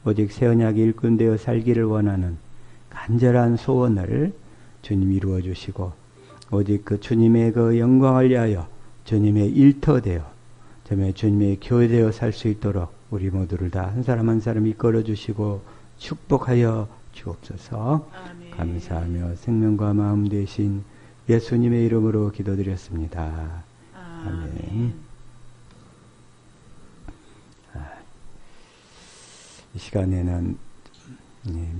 오직 새 언약의 일꾼 되어 살기를 원하는 간절한 소원을 주님 이루어 주시고 오직 그 주님의 그 영광을 위하여 주님의 일터 되어 주님의 교회 되어 살 수 있도록 우리 모두를 다 한 사람 한 사람 이끌어 주시고 축복하여 주옵소서. 아멘. 감사하며 생명과 마음 되신 예수님의 이름으로 기도드렸습니다. 아멘. 이 시간에는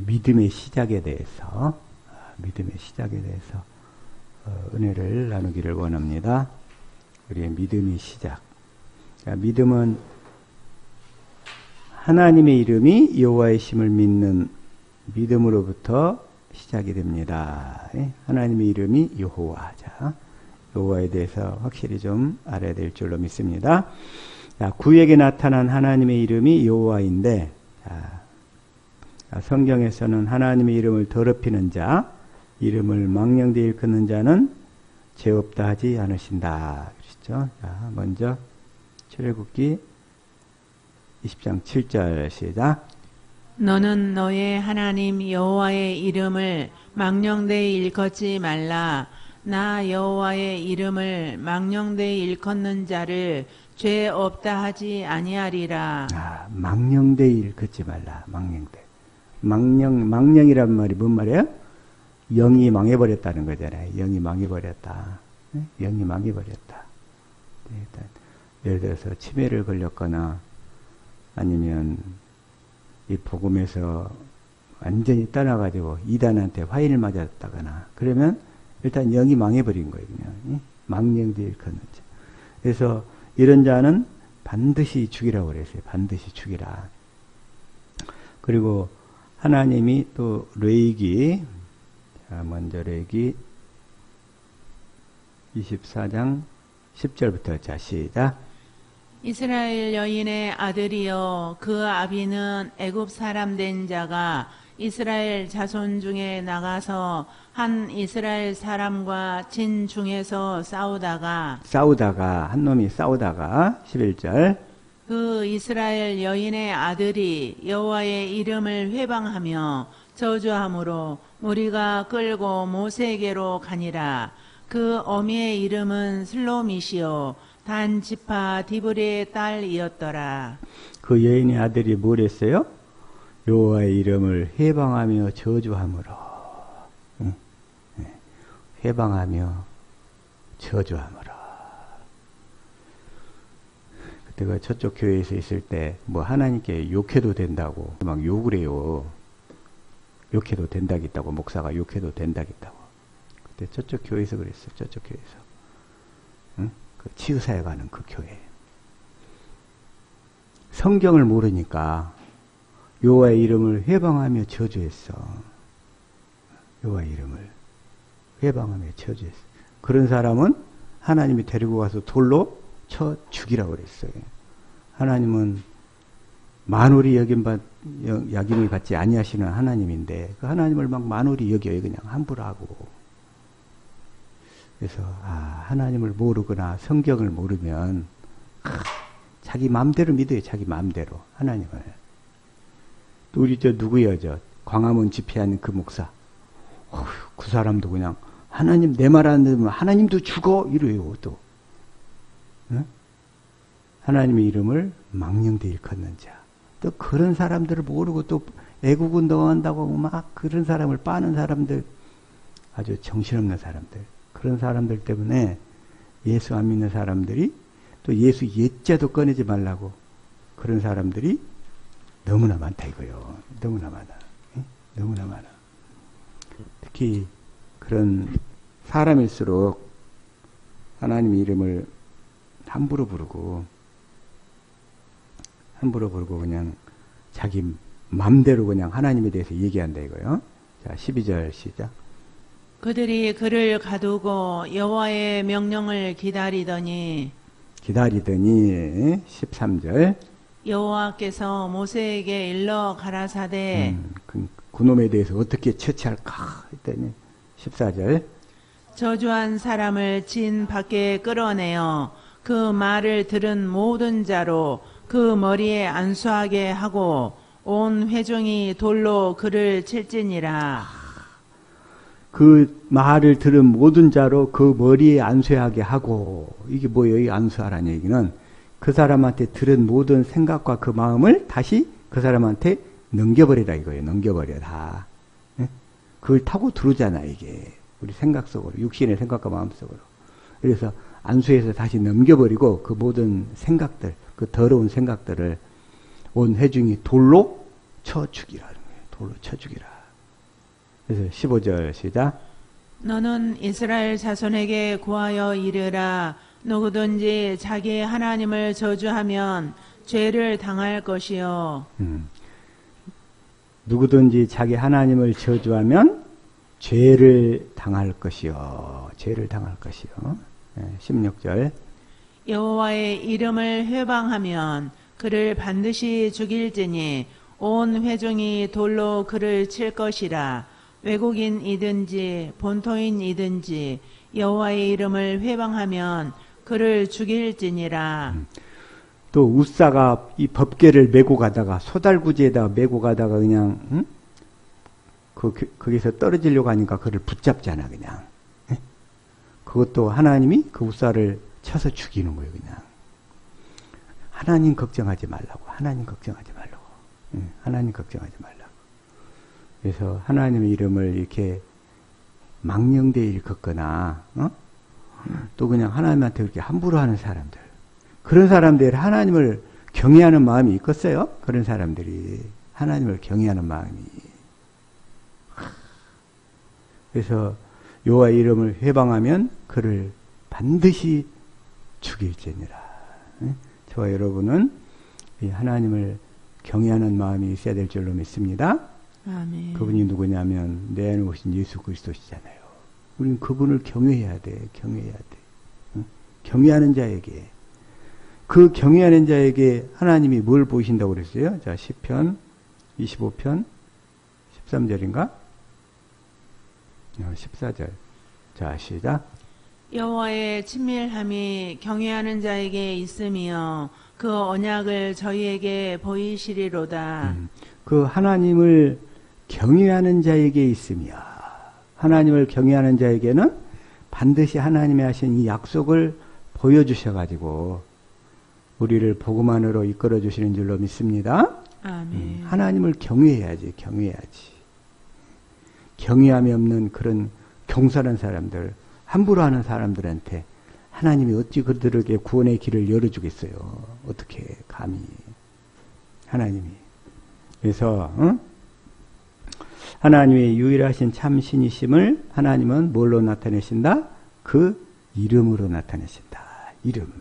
믿음의 시작에 대해서 은혜를 나누기를 원합니다. 우리의 믿음의 시작. 믿음은 하나님의 이름이 여호와의 심을 믿는 믿음으로부터 시작이 됩니다. 하나님의 이름이 여호와자. 여호와에 대해서 확실히 좀 알아야 될 줄로 믿습니다. 구약에 나타난 하나님의 이름이 여호와인데 성경에서는 하나님의 이름을 더럽히는 자, 이름을 망령되이 일컫는 자는 죄 없다 하지 않으신다. 그렇죠? 자, 먼저 출애굽기 20장 7절 시작. 너는 너의 하나님 여호와의 이름을 망령되이 일컫지 말라. 나 여호와의 이름을 망령되이 일컫는 자를 죄 없다 하지 아니하리라. 망령되이 일컫지 말라. 망령이란 말이 뭔 말이에요? 영이 망해버렸다는 거잖아요. 영이 망해버렸다. 영이 망해버렸다. 예를 들어서 치매를 걸렸거나 아니면 이 복음에서 완전히 떠나가지고 이단한테 화인을 맞았다거나 그러면 일단 영이 망해버린 거예요. 그냥 망령되이 일컫는 자. 그래서 이런 자는 반드시 죽이라고 그랬어요. 반드시 죽이라. 그리고 하나님이 또 레위기, 먼저 레위기 24장 10절부터 자 시작. 이스라엘 여인의 아들이여 그 아비는 애굽 사람 된 자가 이스라엘 자손 중에 나가서 한 이스라엘 사람과 진 중에서 싸우다가 한 놈이 싸우다가 11절 그 이스라엘 여인의 아들이 여호와의 이름을 회방하며 저주함으로 무리가 끌고 모세에게로 가니라. 그 어미의 이름은 슬로미시요 단 지파 디브리의 딸이었더라. 그 여인의 아들이 뭘 했어요? 여호와의 이름을 회방하며 저주함으로. 회방하며 저주함으로. 그때가 저쪽 교회에서 있을 때 뭐 하나님께 욕해도 된다고 막 욕을 해요. 욕해도 된다겠다고 목사가 욕해도 된다겠다고. 그때 저쪽 교회에서 그랬어요. 저쪽 교회에서. 응? 그 치유사에 가는 그 교회. 성경을 모르니까 여호와의 이름을 회방하며 저주했어. 여호와의 이름을 회방하며 저주했어. 그런 사람은 하나님이 데리고 가서 돌로 쳐 죽이라고 그랬어요. 하나님은 만홀히 여김을 받지 아니하시는 하나님인데 그 하나님을 막 만홀히 여겨요. 그냥 함부로 하고. 그래서 하나님을 모르거나 성경을 모르면 자기 마음대로 믿어요. 자기 마음대로 하나님을. 또 우리 누구예요? 광화문 집회하는 그 목사. 그 사람도 그냥 하나님 내 말 안 들으면 하나님도 죽어 이래요. 또 응? 하나님의 이름을 망령되이 일컫는 자. 또 그런 사람들을 모르고 또 애국운동한다고 막 그런 사람을 빠는 사람들, 아주 정신없는 사람들, 그런 사람들 때문에 예수 안 믿는 사람들이 또 예수 옛자도 꺼내지 말라고 그런 사람들이 너무나 많다 이거요. 너무나 많아. 너무나 많아. 특히 그런 사람일수록 하나님의 이름을 함부로 부르고 그냥 자기 맘대로 그냥 하나님에 대해서 얘기한다 이거요. 자, 12절 시작. 그들이 그를 가두고 여호와의 명령을 기다리더니 13절. 여호와께서 모세에게 일러 가라사대 그놈에 대해서 어떻게 처치할까 했더니 14절. 저주한 사람을 진 밖에 끌어내어 그 말을 들은 모든 자로 그 머리에 안수하게 하고 온 회중이 돌로 그를 칠지니라. 그 말을 들은 모든 자로 그 머리에 안수하게 하고, 이게 뭐예요? 이 안수하라는 얘기는 그 사람한테 들은 모든 생각과 그 마음을 다시 그 사람한테 넘겨버리라 이거예요. 넘겨버려 다. 그걸 타고 들어오잖아 이게. 우리 생각 속으로, 육신의 생각과 마음 속으로. 그래서 안수해서 다시 넘겨버리고 그 모든 생각들, 그 더러운 생각들을 온 회중이 돌로 쳐 죽이라는 거예요. 돌로 쳐 죽이라. 그래서 15절 시작. 너는 이스라엘 자손에게 구하여 이르라. 누구든지 자기 하나님을 저주하면 죄를 당할 것이요. 누구든지 자기 하나님을 저주하면 죄를 당할 것이요. 죄를 당할 것이요. 16절. 여호와의 이름을 회방하면 그를 반드시 죽일지니 온 회중이 돌로 그를 칠 것이라. 외국인이든지 본토인이든지 여호와의 이름을 회방하면 그를 죽일지니라. 또 우사가 이 법궤를 메고 가다가 소달구지에다가 메고 가다가 그냥 거기서 떨어지려고 하니까 그를 붙잡잖아 그냥. 그것도 하나님이 그 우사를 쳐서 죽이는 거예요 그냥. 하나님 걱정하지 말라고. 하나님 걱정하지 말라고. 하나님 걱정하지 말라고. 그래서 하나님의 이름을 이렇게 망령되이 걷거나 또 그냥 하나님한테 그렇게 함부로 하는 사람들, 그런 사람들이 하나님을 경외하는 마음이 있겠어요? 그런 사람들이 하나님을 경외하는 마음이. 그래서 여호와의 이름을 회방하면 그를 반드시 죽일지니라. 저와 여러분은 이 하나님을 경외하는 마음이 있어야 될 줄로 믿습니다. 아멘. 그분이 누구냐면 내 안에 오신 예수 그리스도시잖아요. 우리는 그분을 경외해야 돼. 경외해야 돼. 경외하는 자에게, 그 경외하는 자에게 하나님이 뭘 보이신다고 그랬어요? 자, 시편 25편 13절인가? 14절. 자, 시작. 여호와의 친밀함이 경외하는 자에게 있으며 그 언약을 저희에게 보이시리로다. 그 하나님을 경외하는 자에게 있으며, 하나님을 경외하는 자에게는 반드시 하나님이 하신 이 약속을 보여주셔가지고 우리를 복음 안으로 이끌어 주시는 줄로 믿습니다. 아멘. 하나님을 경외해야지. 경외해야지. 경외함이 없는 그런 경솔한 사람들, 함부로 하는 사람들한테 하나님이 어찌 그들에게 구원의 길을 열어주겠어요. 어떻게 감히. 하나님이. 그래서 하나님의 유일하신 참 신이심을 하나님은 뭘로 나타내신다? 그 이름으로 나타내신다. 이름.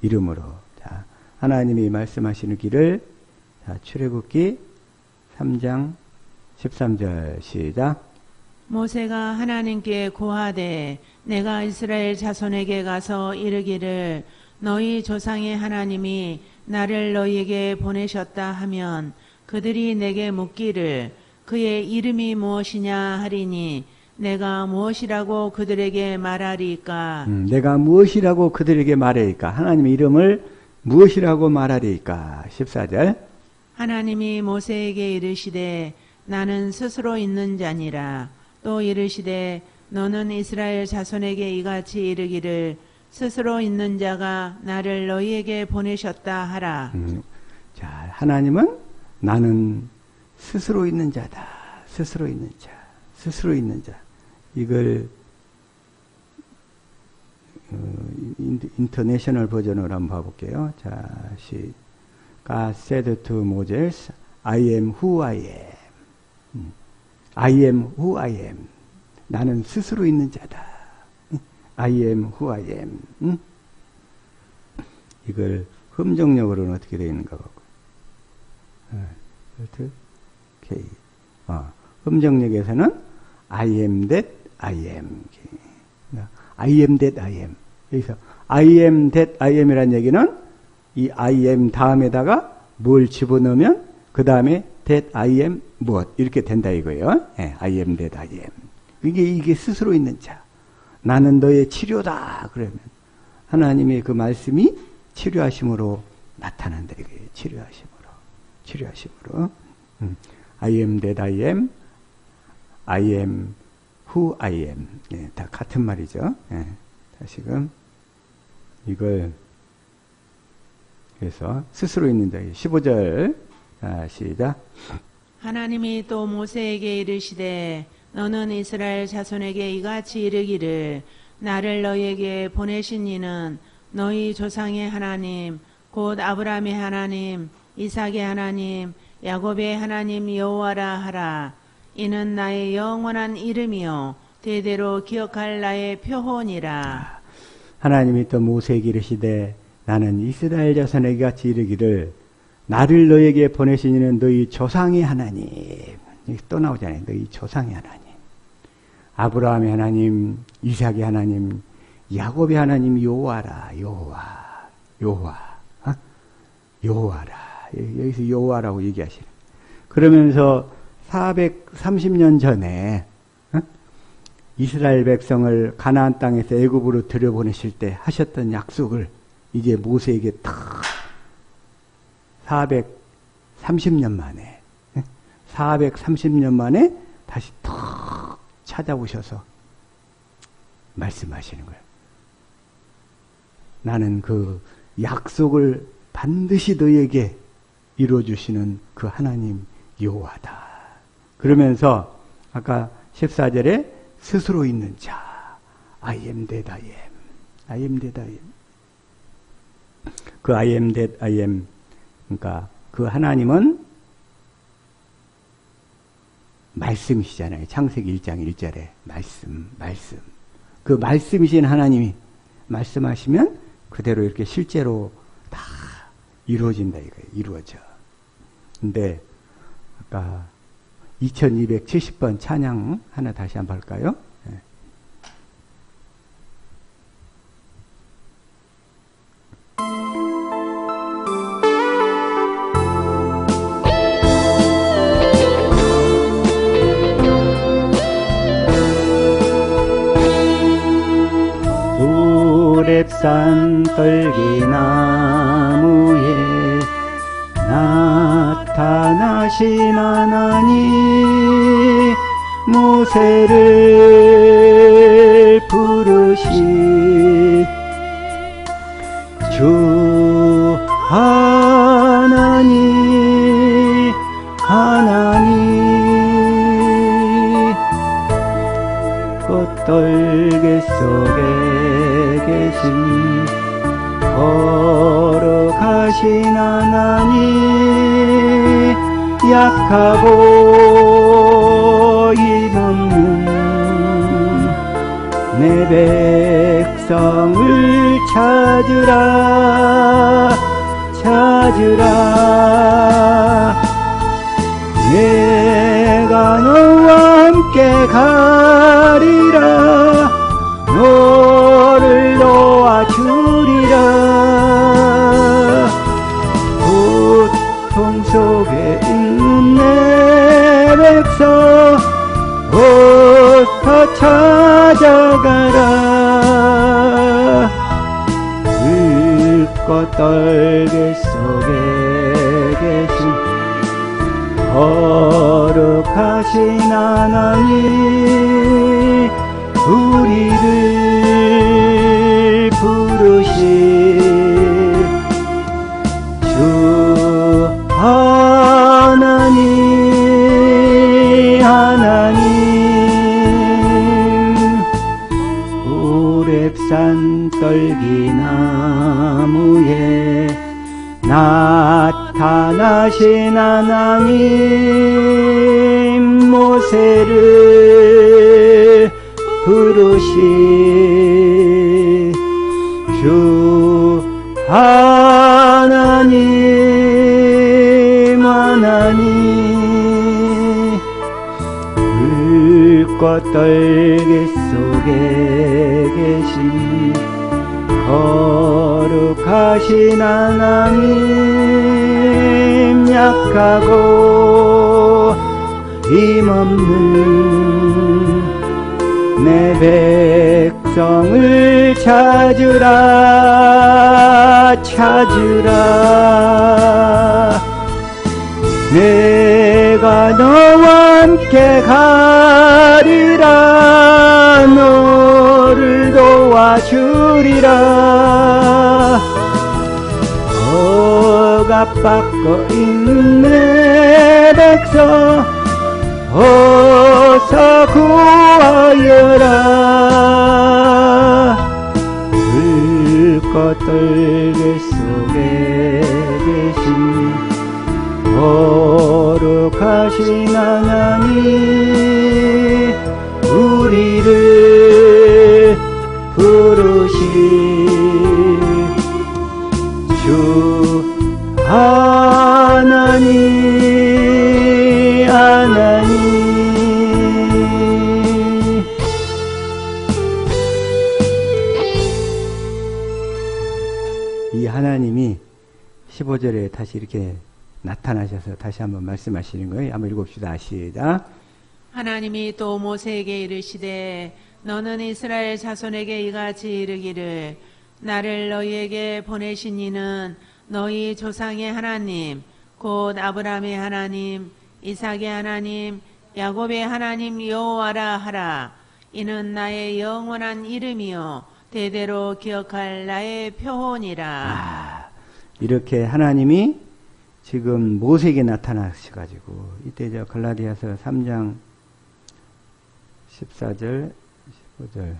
이름으로. 자, 하나님이 말씀하시는 길을, 자, 출애굽기 3장 13절 시작. 모세가 하나님께 고하되 내가 이스라엘 자손에게 가서 이르기를 너희 조상의 하나님이 나를 너희에게 보내셨다 하면 그들이 내게 묻기를 그의 이름이 무엇이냐 하리니 내가 무엇이라고 그들에게 말하리까? 내가 무엇이라고 그들에게 말하리까? 하나님의 이름을 무엇이라고 말하리까? 14절. 하나님이 모세에게 이르시되 나는 스스로 있는 자니라. 또 이르시되 너는 이스라엘 자손에게 이같이 이르기를 스스로 있는 자가 나를 너희에게 보내셨다 하라. 자, 하나님은 나는 스스로 있는 자다. 스스로 있는 자. 스스로 있는 자. 이걸 인터내셔널 버전으로 한번 봐볼게요. 자, God said to Moses, I am who I am. I am who I am. 나는 스스로 있는 자다. I am who I am. 이걸 흠정력으로는 어떻게 되어 있는가 보고. K. 흠정력에서는 I am that I am. I am that I am. 여기서 I am that I am이라는 얘기는 이 I am 다음에다가 뭘 집어넣으면 그 다음에 that I am 무엇 이렇게 된다 이거예요. 네, I am that I am. 이게 스스로 있는 자. 나는 너의 치료다. 그러면 하나님의 그 말씀이 치료하심으로 나타난다 이거예요. 치료하심으로. 치료하심으로. I am that I am, I am who I am. 예, 다 같은 말이죠. 예, 다시금 이걸 그래서 스스로 있는 자 15절 시작. 하나님이 또 모세에게 이르시되 너는 이스라엘 자손에게 이같이 이르기를 나를 너희에게 보내신 이는 너희 조상의 하나님 곧 아브라함의 하나님 이삭의 하나님 야곱의 하나님 여호와라 하라. 이는 나의 영원한 이름이요 대대로 기억할 나의 표혼이라. 하나님이 또 모세에게 이르시되 나는 이스라엘 자손에게 같이 이르기를 나를 너에게 보내신 이는 너희 조상의 하나님. 여기 또 나오잖아요. 너희 조상의 하나님. 아브라함의 하나님, 이삭의 하나님, 야곱의 하나님 여호와라. 여호와라. 여기서 여호와라고 얘기하시는. 그러면서 430년 전에 이스라엘 백성을 가나안 땅에서 애굽으로 들여보내실 때 하셨던 약속을 이제 모세에게 탁 430년 만에 다시 탁 찾아오셔서 말씀하시는 거예요. 나는 그 약속을 반드시 너에게 이루어주시는 그 하나님 여호와다. 그러면서 아까 14절에 스스로 있는 자 I am that I am. I am that I am. 그 I am that I am 그러니까 그 하나님은 말씀이시잖아요. 창세기 1장 1절에 말씀. 그 말씀이신 하나님이 말씀하시면 그대로 이렇게 실제로 다 이루어진다 이거예요. 이루어져. 근데 아까 2270번 찬양 하나 다시 한번 볼까요? 네. 오랩산 떨기나무에 나타나신 하나님 모세를 부르시 주 하나님 꽃떨개 속에 계신 거룩하신 하나님 약하고 힘없는 내 백성을 찾으라 내가 너와 함께 가리라 너를 도와주리라 고통 속에 있는 내 백성부터 찾아가라 불꽃 떨기 속에 계신 거룩하신 하나님 우리를 부르실 주 하나님 오랩산 떨기나무에 나타나신 하나님 모세를 부르시 주 하나님 불꽃 떨기 속에 계신 거룩하신 하나님 약하고 힘없는 내 백성을 찾으라 내가 너와 함께 가리라. 너를 도와주리라. 억압받고 있는 내 백성 어서 구하여라. 불꽃 떨기 속에 계신 거룩하신 하나님, 우리를 부르신 주 하나님, 하나님. 이 하나님이 15절에 다시 이렇게 나타나셔서 다시 한번 말씀하시는 거예요. 한번 읽읍시다. 시작. 하나님이 또 모세에게 이르시되 너는 이스라엘 자손에게 이같이 이르기를 나를 너희에게 보내신 이는 너희 조상의 하나님 곧 아브라함의 하나님 이삭의 하나님 야곱의 하나님 여호와라 하라. 이는 나의 영원한 이름이요 대대로 기억할 나의 표본이라. 이렇게 하나님이 지금 모세에게 나타나셔가지고 이때 저 갈라디아서 3장 14절 15절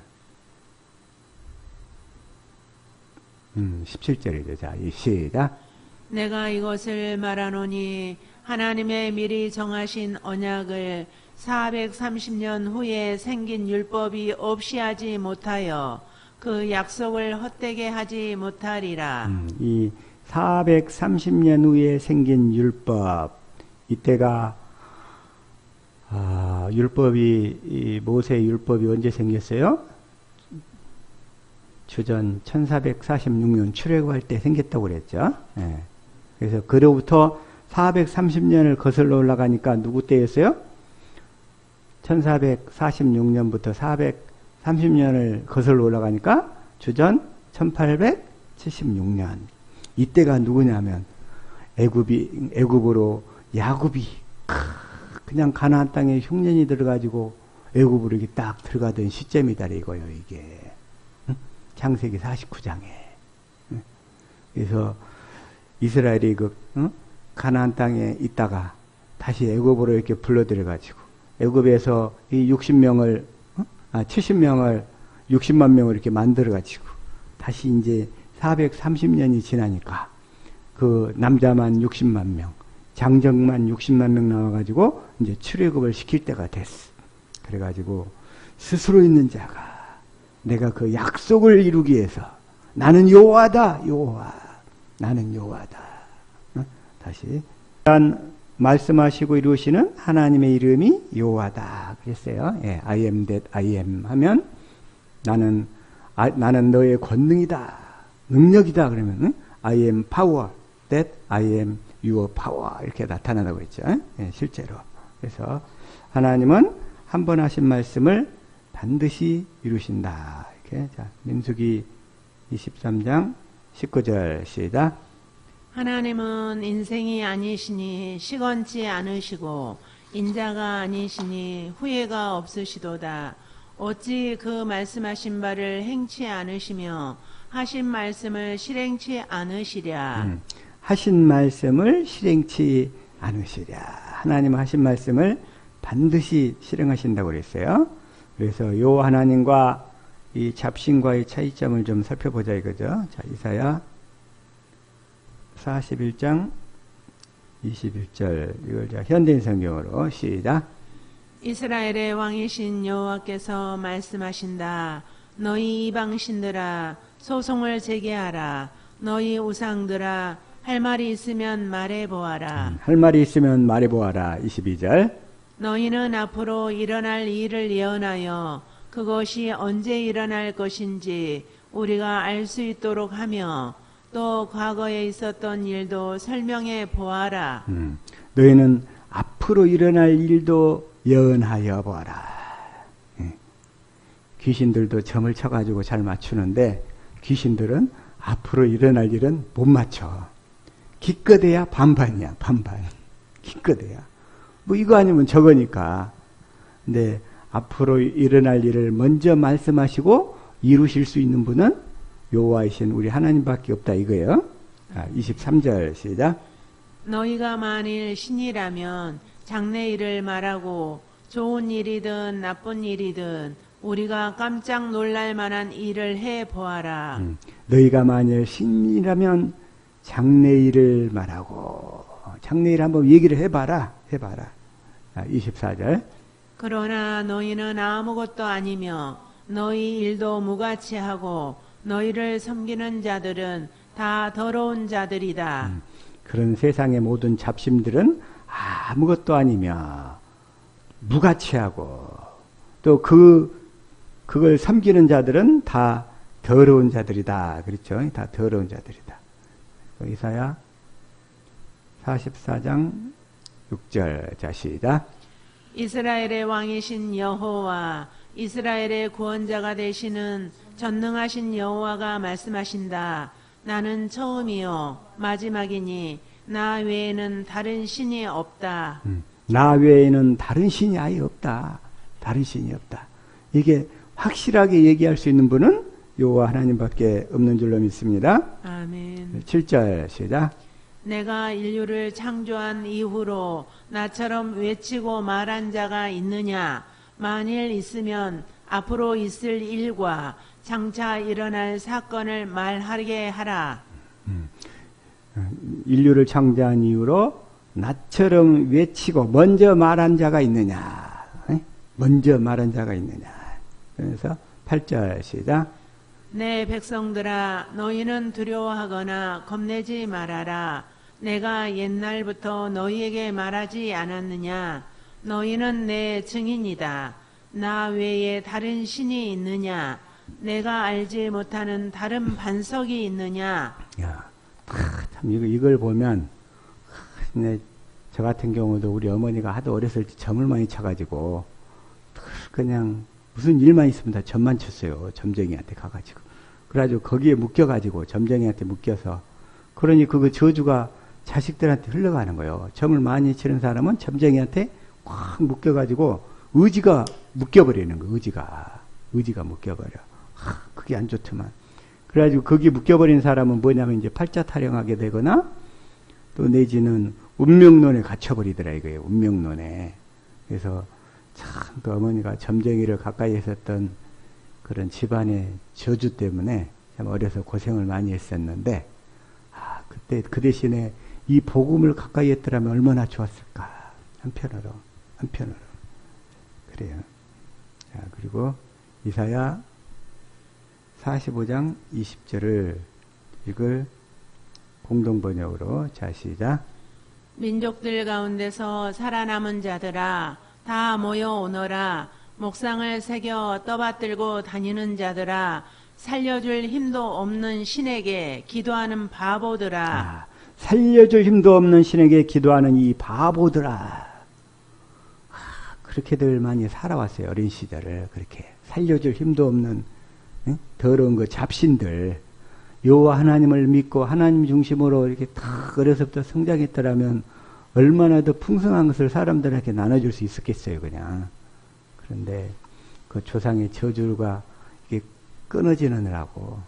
17절이죠. 자, 시작. 내가 이것을 말하노니 하나님의 미리 정하신 언약을 430년 후에 생긴 율법이 없이 하지 못하여 그 약속을 헛되게 하지 못하리라. 이 430년 후에 생긴 율법, 이때가 율법이 이 모세 율법이 언제 생겼어요? 주전 1446년 출애굽할 때 생겼다고 그랬죠. 예. 그래서 그로부터 430년을 거슬러 올라가니까 누구 때였어요? 1446년부터 430년을 거슬러 올라가니까 주전 1876년. 이때가 누구냐면 애굽으로 야곱이 그냥 가나안 땅에 흉년이 들어가지고 애굽으로 이렇게 딱 들어가던 시점이다 이거요. 이게 창세기 49장에. 그래서 이스라엘이 가나안 땅에 있다가 다시 애굽으로 이렇게 불러들여가지고 애굽에서 이 70명을 60만 명을 이렇게 만들어가지고 다시 이제 430년이 지나니까 그 남자만 60만 명, 장정만 60만 명 나와가지고 이제 출애굽을 시킬 때가 됐어. 그래가지고 스스로 있는 자가 내가 그 약속을 이루기 위해서 나는 여호와다, 여호와, 나는 여호와다. 다시 말씀하시고 이루시는 하나님의 이름이 여호와다 그랬어요. 예, I am that I am 하면 나는 너의 권능이다, 능력이다 그러면 I am power, that I am your power 이렇게 나타나다고 했죠. 예, 실제로. 그래서 하나님은 한 번 하신 말씀을 반드시 이루신다. 이렇게 자 민수기 23장 19절 시작. 하나님은 인생이 아니시니 시건치 않으시고 인자가 아니시니 후회가 없으시도다. 어찌 그 말씀하신 바를 행치 않으시며 하신 말씀을 실행치 않으시랴. 하신 말씀을 실행치 않으시랴. 하나님 하신 말씀을 반드시 실행하신다고 그랬어요. 그래서 요 하나님과 이 잡신과의 차이점을 좀 살펴보자 이거죠. 자, 이사야 41장 21절 이걸 자 현대인 성경으로 시작. 이스라엘의 왕이신 여호와께서 말씀하신다. 너희 이방신들아 소송을 제기하라. 너희 우상들아 할 말이 있으면 말해보아라. 할 말이 있으면 말해보아라. 22절. 너희는 앞으로 일어날 일을 예언하여 그것이 언제 일어날 것인지 우리가 알 수 있도록 하며 또 과거에 있었던 일도 설명해 보아라. 너희는 앞으로 일어날 일도 예언하여 보아라. 귀신들도 점을 쳐가지고 잘 맞추는데 귀신들은 앞으로 일어날 일은 못 맞춰. 기껏해야 반반이야, 반반. 기껏해야. 뭐 이거 아니면 저거니까. 근데 앞으로 일어날 일을 먼저 말씀하시고 이루실 수 있는 분은 여호와이신 우리 하나님밖에 없다 이거예요. 23절 시작. 너희가 만일 신이라면 장래일을 말하고 좋은 일이든 나쁜 일이든 우리가 깜짝 놀랄 만한 일을 해 보아라. 너희가 만일 신이라면 장래일을 말하고 장래일 한번 얘기를 해봐라. 24절. 그러나 너희는 아무것도 아니며 너희 일도 무가치 하고 너희를 섬기는 자들은 다 더러운 자들이다. 그런 세상의 모든 잡심들은 아무것도 아니며 무가치하고 또 그걸 섬기는 자들은 다 더러운 자들이다. 그렇죠? 다 더러운 자들이다. 이사야 44장 6절. 자, 시작. 이스라엘의 왕이신 여호와 이스라엘의 구원자가 되시는 전능하신 여호와가 말씀하신다. 나는 처음이요 마지막이니 나 외에는 다른 신이 없다. 나 외에는 다른 신이 아예 없다. 다른 신이 없다. 이게 확실하게 얘기할 수 있는 분은 여호와 하나님밖에 없는 줄로 믿습니다. 아멘. 7절 시작. 내가 인류를 창조한 이후로 나처럼 외치고 말한 자가 있느냐? 만일 있으면 앞으로 있을 일과 장차 일어날 사건을 말하게 하라. 인류를 창조한 이후로 나처럼 외치고 먼저 말한 자가 있느냐? 먼저 말한 자가 있느냐? 그래서 8절 시작. 내 백성들아 너희는 두려워하거나 겁내지 말아라. 내가 옛날부터 너희에게 말하지 않았느냐? 너희는 내 증인이다. 나 외에 다른 신이 있느냐? 내가 알지 못하는 다른 반석이 있느냐? 야, 참 이걸 보면 저 같은 경우도 우리 어머니가 하도 어렸을 때 점을 많이 쳐가지고 그냥 무슨 일만 있으면 다 점만 쳤어요. 점쟁이한테 가가지고. 그래가지고 거기에 묶여가지고 점쟁이한테 묶여서 그러니 그거 저주가 자식들한테 흘러가는 거예요. 점을 많이 치는 사람은 점쟁이한테 꽉 묶여가지고 의지가 묶여버리는 거예요. 의지가 묶여버려. 그게 안 좋더만. 그래가지고 거기 묶여버린 사람은 뭐냐면 이제 팔자 타령하게 되거나 또 내지는 운명론에 갇혀버리더라 이거예요. 운명론에. 그래서 참 그 어머니가 점쟁이를 가까이 했었던 그런 집안의 저주 때문에 참 어려서 고생을 많이 했었는데 그때 그 대신에 이 복음을 가까이 했더라면 얼마나 좋았을까. 한편으로 그래요. 자, 그리고 이사야 45장 20절을 읽을 공동번역으로. 자, 시작. 민족들 가운데서 살아남은 자들아 다 모여오너라. 목상을 새겨 떠받들고 다니는 자들아 살려줄 힘도 없는 신에게 기도하는 바보들아. 살려줄 힘도 없는 신에게 기도하는 이 바보들아. 그렇게들 많이 살아왔어요. 어린 시절을. 그렇게 살려줄 힘도 없는 더러운 그 잡신들. 여호와 하나님을 믿고 하나님 중심으로 이렇게 탁 어려서부터 성장했더라면 얼마나 더 풍성한 것을 사람들에게 나눠줄 수 있었겠어요. 그냥. 그런데 그 조상의 저주가 이게 끊어지느라고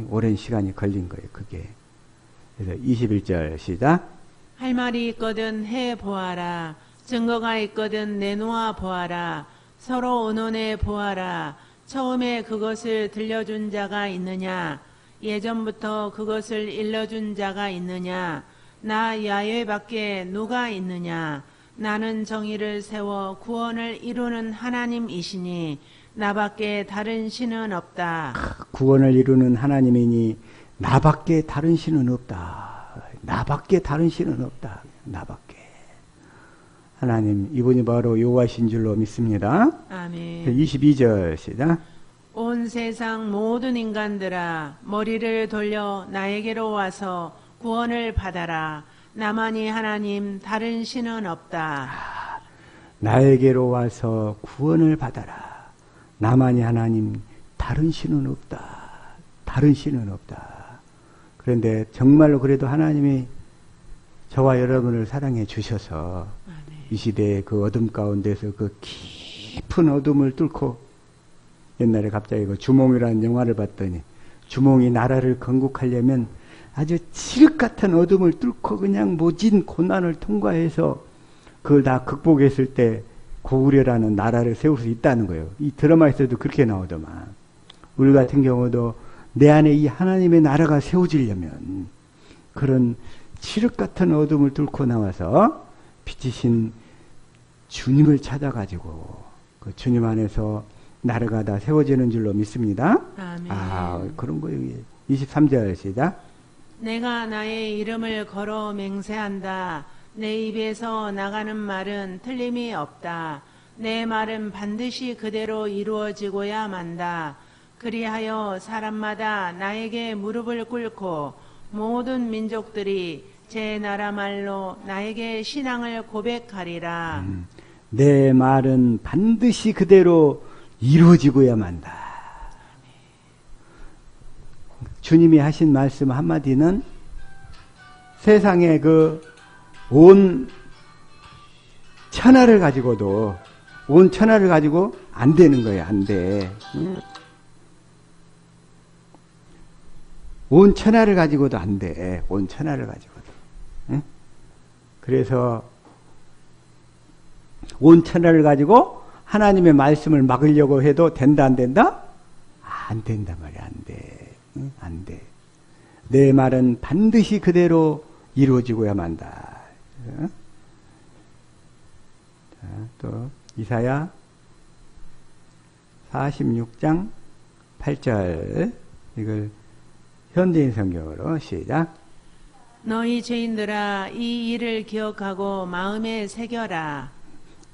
오랜 시간이 걸린 거예요. 그게. 그래서 21절 시작. 할 말이 있거든 해 보아라. 증거가 있거든 내놓아 보아라. 서로 의논해 보아라. 처음에 그것을 들려준 자가 있느냐? 예전부터 그것을 일러준 자가 있느냐? 나 야훼밖에 누가 있느냐? 나는 정의를 세워 구원을 이루는 하나님이시니 나밖에 다른 신은 없다. 구원을 이루는 하나님이니 나밖에 다른 신은 없다. 나밖에 다른 신은 없다. 나밖에. 하나님, 이분이 바로 여호와신 줄로 믿습니다. 아멘. 22절 시작. 온 세상 모든 인간들아 머리를 돌려 나에게로 와서 구원을 받아라. 나만이 하나님 다른 신은 없다. 나에게로 와서 구원을 받아라. 나만이 하나님 다른 신은 없다. 다른 신은 없다. 그런데 정말로 그래도 하나님이 저와 여러분을 사랑해 주셔서 아멘. 이 시대의 그 어둠 가운데서 그 깊은 어둠을 뚫고 옛날에 갑자기 그 주몽이라는 영화를 봤더니 주몽이 나라를 건국하려면 아주 칠흑 같은 어둠을 뚫고 그냥 모진 고난을 통과해서 그걸 다 극복했을 때 고구려라는 나라를 세울 수 있다는 거예요. 이 드라마에서도 그렇게 나오더만. 우리 같은 경우도 내 안에 이 하나님의 나라가 세워지려면 그런 칠흑 같은 어둠을 뚫고 나와서 빛이신 주님을 찾아가지고 그 주님 안에서 나라가 다 세워지는 줄로 믿습니다. 아멘. 그런 거예요. 23절 시작. 내가 나의 이름을 걸어 맹세한다. 내 입에서 나가는 말은 틀림이 없다. 내 말은 반드시 그대로 이루어지고야 만다. 그리하여 사람마다 나에게 무릎을 꿇고 모든 민족들이 제 나라 말로 나에게 신앙을 고백하리라. 내 말은 반드시 그대로 이루어지고야 만다. 주님이 하신 말씀 한마디는 세상에 그 온 천하를 가지고도 온 천하를 가지고 안 되는 거예요. 안 돼. 온 천하를 가지고도 안 돼. 온 천하를 가지고도. 그래서 온 천하를 가지고 하나님의 말씀을 막으려고 해도 된다 안 된다? 안 된단 말이야. 안 돼. 안 돼. 내 말은 반드시 그대로 이루어지고야 만다. 자, 또 이사야 46장 8절 이걸 현대인 성경으로 시작. 너희 죄인들아 이 일을 기억하고 마음에 새겨라.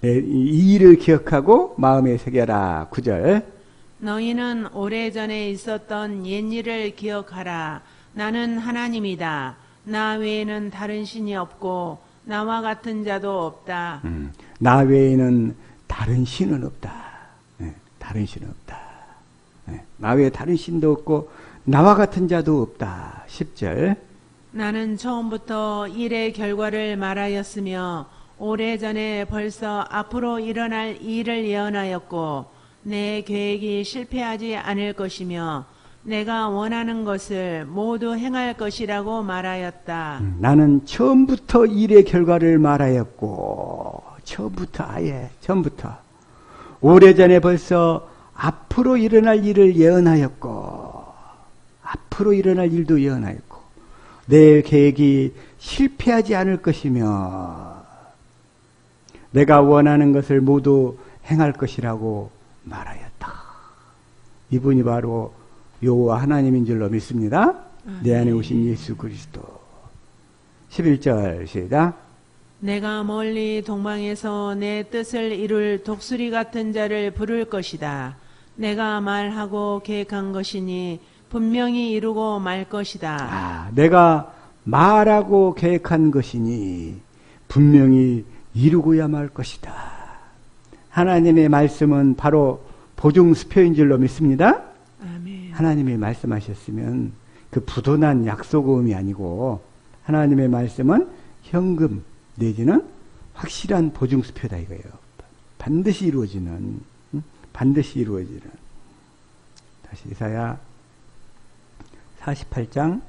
네, 이 일을 기억하고 마음에 새겨라. 9절. 너희는 오래전에 있었던 옛일을 기억하라. 나는 하나님이다. 나 외에는 다른 신이 없고 나와 같은 자도 없다. 나 외에는 다른 신은 없다. 네, 다른 신은 없다. 네, 나 외에 다른 신도 없고 나와 같은 자도 없다. 10절. 나는 처음부터 일의 결과를 말하였으며 오래전에 벌써 앞으로 일어날 일을 예언하였고 내 계획이 실패하지 않을 것이며 내가 원하는 것을 모두 행할 것이라고 말하였다. 나는 처음부터 일의 결과를 말하였고 처음부터 아예 처음부터 오래전에 벌써 앞으로 일어날 일을 예언하였고 앞으로 일어날 일도 예언하였고 내 계획이 실패하지 않을 것이며 내가 원하는 것을 모두 행할 것이라고 말하였다. 이분이 바로 여호와 하나님인 줄로 믿습니다. 내 안에 오신 예수 그리스도. 11절 시작. 내가 멀리 동방에서 내 뜻을 이룰 독수리 같은 자를 부를 것이다. 내가 말하고 계획한 것이니 분명히 이루고 말 것이다. 내가 말하고 계획한 것이니 분명히 이루고야 말 것이다. 하나님의 말씀은 바로 보증수표인 줄로 믿습니다. 아멘. 하나님이 말씀하셨으면 그 부도난 약속음이 아니고 하나님의 말씀은 현금 내지는 확실한 보증수표다 이거예요. 반드시 이루어지는 반드시 이루어지는. 다시 이사야 48장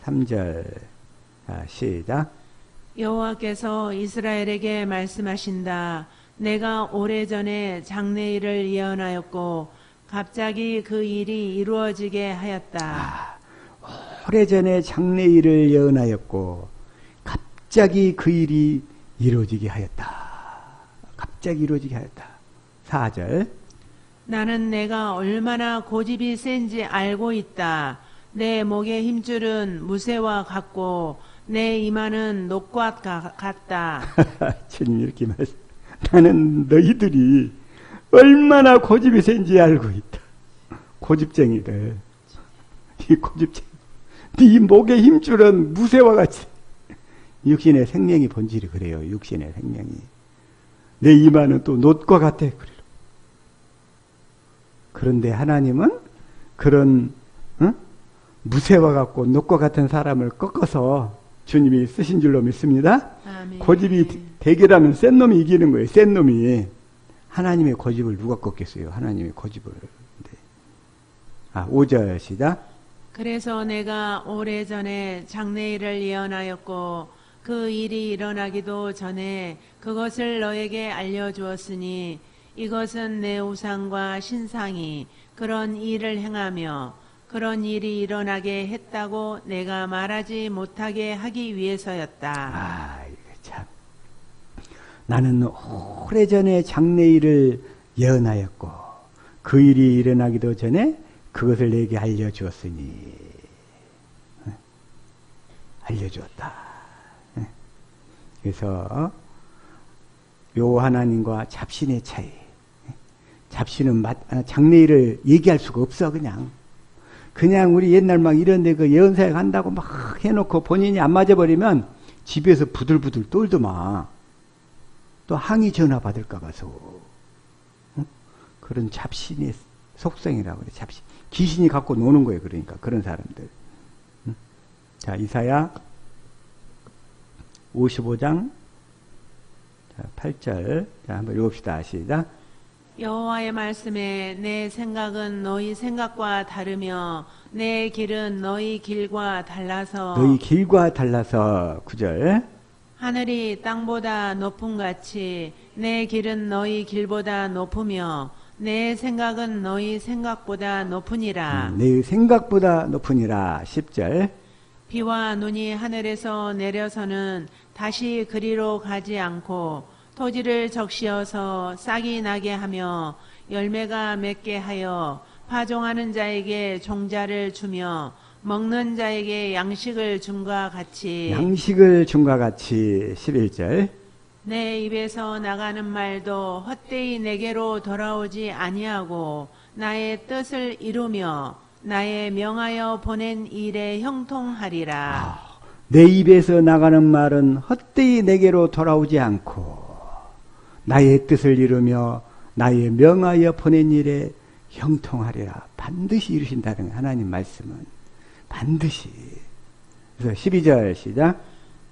3절 시작. 여호와께서 이스라엘에게 말씀하신다. 내가 오래전에 장래일을 예언하였고 갑자기 그 일이 이루어지게 하였다. 오래전에 장래일을 예언하였고 갑자기 그 일이 이루어지게 하였다. 갑자기 이루어지게 하였다. 4절. 나는 내가 얼마나 고집이 센지 알고 있다. 내 목의 힘줄은 무쇠와 같고 내 이마는 녹과 같다. 주님 이렇게 말씀. 나는 너희들이 얼마나 고집이 센지 알고 있다. 고집쟁이들. 이 고집쟁이. 네 목의 힘줄은 무쇠와 같이. 육신의 생명이 본질이 그래요. 육신의 생명이. 내 이마는 또 놋과 같아. 그래요. 그런데 하나님은 그런 무쇠와 같고 놋과 같은 사람을 꺾어서 주님이 쓰신 줄로 믿습니다. 아멘. 고집이 대결하면 센 놈이 이기는 거예요. 센 놈이. 하나님의 고집을 누가 꺾겠어요? 하나님의 고집을. 네. 5절 시작. 그래서 내가 오래전에 장래일을 예언하였고 그 일이 일어나기도 전에 그것을 너에게 알려주었으니 이것은 내 우상과 신상이 그런 일을 행하며 그런 일이 일어나게 했다고 내가 말하지 못하게 하기 위해서였다. 이거 참. 나는 오래전에 장래일을 예언하였고 그 일이 일어나기도 전에 그것을 내게 알려주었으니 알려주었다. 그래서 요 하나님과 잡신의 차이. 잡신은 장래일을 얘기할 수가 없어. 그냥 우리 옛날 막 이런데 그 예언사역 한다고 막 해놓고 본인이 안 맞아버리면 집에서 부들부들 떨더만 또 항의 전화 받을까 봐서 그런 잡신의 속성이라고 그래. 잡신. 귀신이 갖고 노는 거예요. 그러니까 그런 사람들. 자, 이사야 55장 8절. 자, 한번 읽읍시다. 시작. 여호와의 말씀에 내 생각은 너희 생각과 다르며 내 길은 너희 길과 달라서 너희 길과 달라서 9절. 하늘이 땅보다 높음같이 내 길은 너희 길보다 높으며 내 생각은 너희 생각보다 높으니라. 내 생각보다 높으니라. 10절. 비와 눈이 하늘에서 내려서는 다시 그리로 가지 않고 토지를 적시어서 싹이 나게 하며 열매가 맺게 하여 파종하는 자에게 종자를 주며 먹는 자에게 양식을 줌과 같이 11절. 내 입에서 나가는 말도 헛되이 내게로 돌아오지 아니하고 나의 뜻을 이루며 나의 명하여 보낸 일에 형통하리라. 내 입에서 나가는 말은 헛되이 내게로 돌아오지 않고 나의 뜻을 이루며 나의 명하여 보낸 일에 형통하리라. 반드시 이루신다는 거예요. 하나님 말씀은 반드시. 그래서 12절 시작.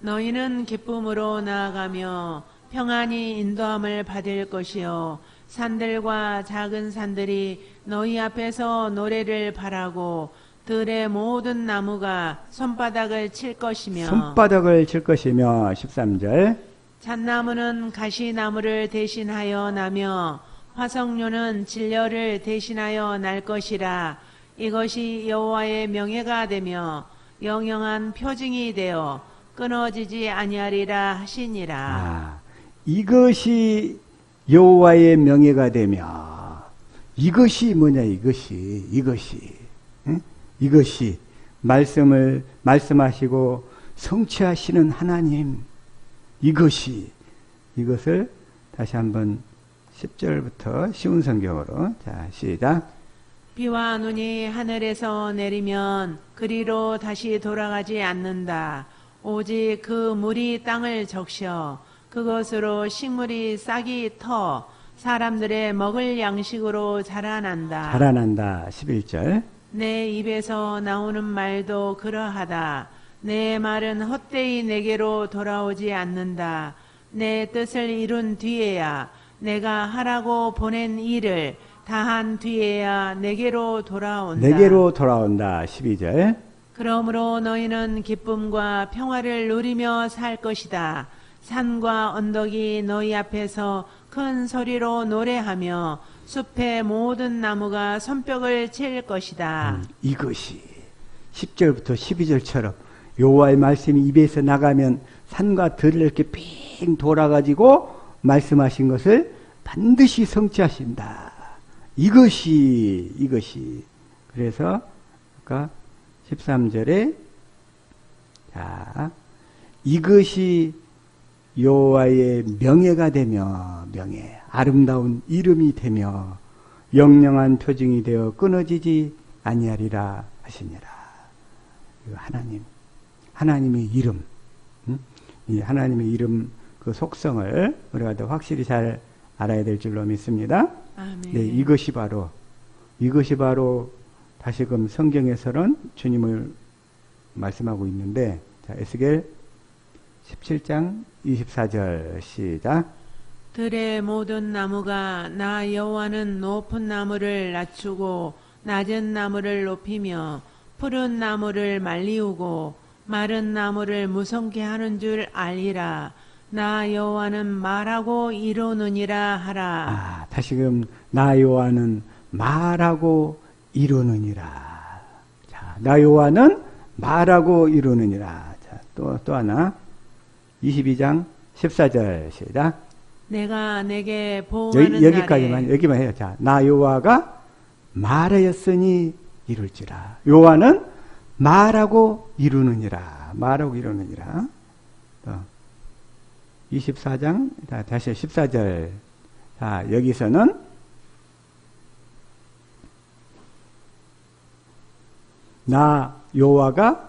너희는 기쁨으로 나아가며 평안히 인도함을 받을 것이요 산들과 작은 산들이 너희 앞에서 노래를 바라고 들의 모든 나무가 손바닥을 칠 것이며 13절. 잣나무는 가시나무를 대신하여 나며 화석류는 진려를 대신하여 날 것이라. 이것이 여호와의 명예가 되며 영영한 표징이 되어 끊어지지 아니하리라 하시니라. 이것이 여호와의 명예가 되며 이것이 뭐냐? 이것이 응? 이것이 말씀하시고 성취하시는 하나님. 이것을 다시 한번 10절부터 쉬운 성경으로. 자, 시작. 비와 눈이 하늘에서 내리면 그리로 다시 돌아가지 않는다. 오직 그 물이 땅을 적셔 그것으로 식물이 싹이 터 사람들의 먹을 양식으로 자라난다. 11절. 내 입에서 나오는 말도 그러하다. 내 말은 헛되이 내게로 돌아오지 않는다. 내 뜻을 이룬 뒤에야 내가 하라고 보낸 일을 다한 뒤에야 내게로 돌아온다. 12절. 그러므로 너희는 기쁨과 평화를 누리며 살 것이다. 산과 언덕이 너희 앞에서 큰 소리로 노래하며 숲의 모든 나무가 손뼉을 칠 것이다. 이것이 10절부터 12절처럼 여호와의 말씀이 입에서 나가면 산과 들을 이렇게 빙 돌아가지고 말씀하신 것을 반드시 성취하신다. 이것이 그래서 아까 13절에 자, 이것이 여호와의 명예가 되며 아름다운 이름이 되며 영영한 표징이 되어 끊어지지 아니하리라 하시니라. 하나님의 이름, 이 하나님의 이름 그 속성을 우리가 더 확실히 잘 알아야 될 줄로 믿습니다. 아멘. 네, 이것이 바로 다시금 성경에서는 주님을 말씀하고 있는데, 자, 에스겔 17장 24절 시작. 들의 모든 나무가 나 여호와는 높은 나무를 낮추고 낮은 나무를 높이며 푸른 나무를 말리우고 마른 나무를 무성케 하는 줄 알리라. 나 여호와는 말하고 이루느니라 하라. 다시금 나 여호와는 말하고 이루느니라. 자, 나 여호와는 말하고 이루느니라. 자, 또 하나 22장 14절 시작. 내가 내게 보호하는 여기까지만 여기만 해요. 자, 나 여호와가 말하였으니 이룰지라. 여호와는 말하고 이루느니라. 말하고 이루느니라. 24장 다시 14절. 자, 여기서는 나 여호와가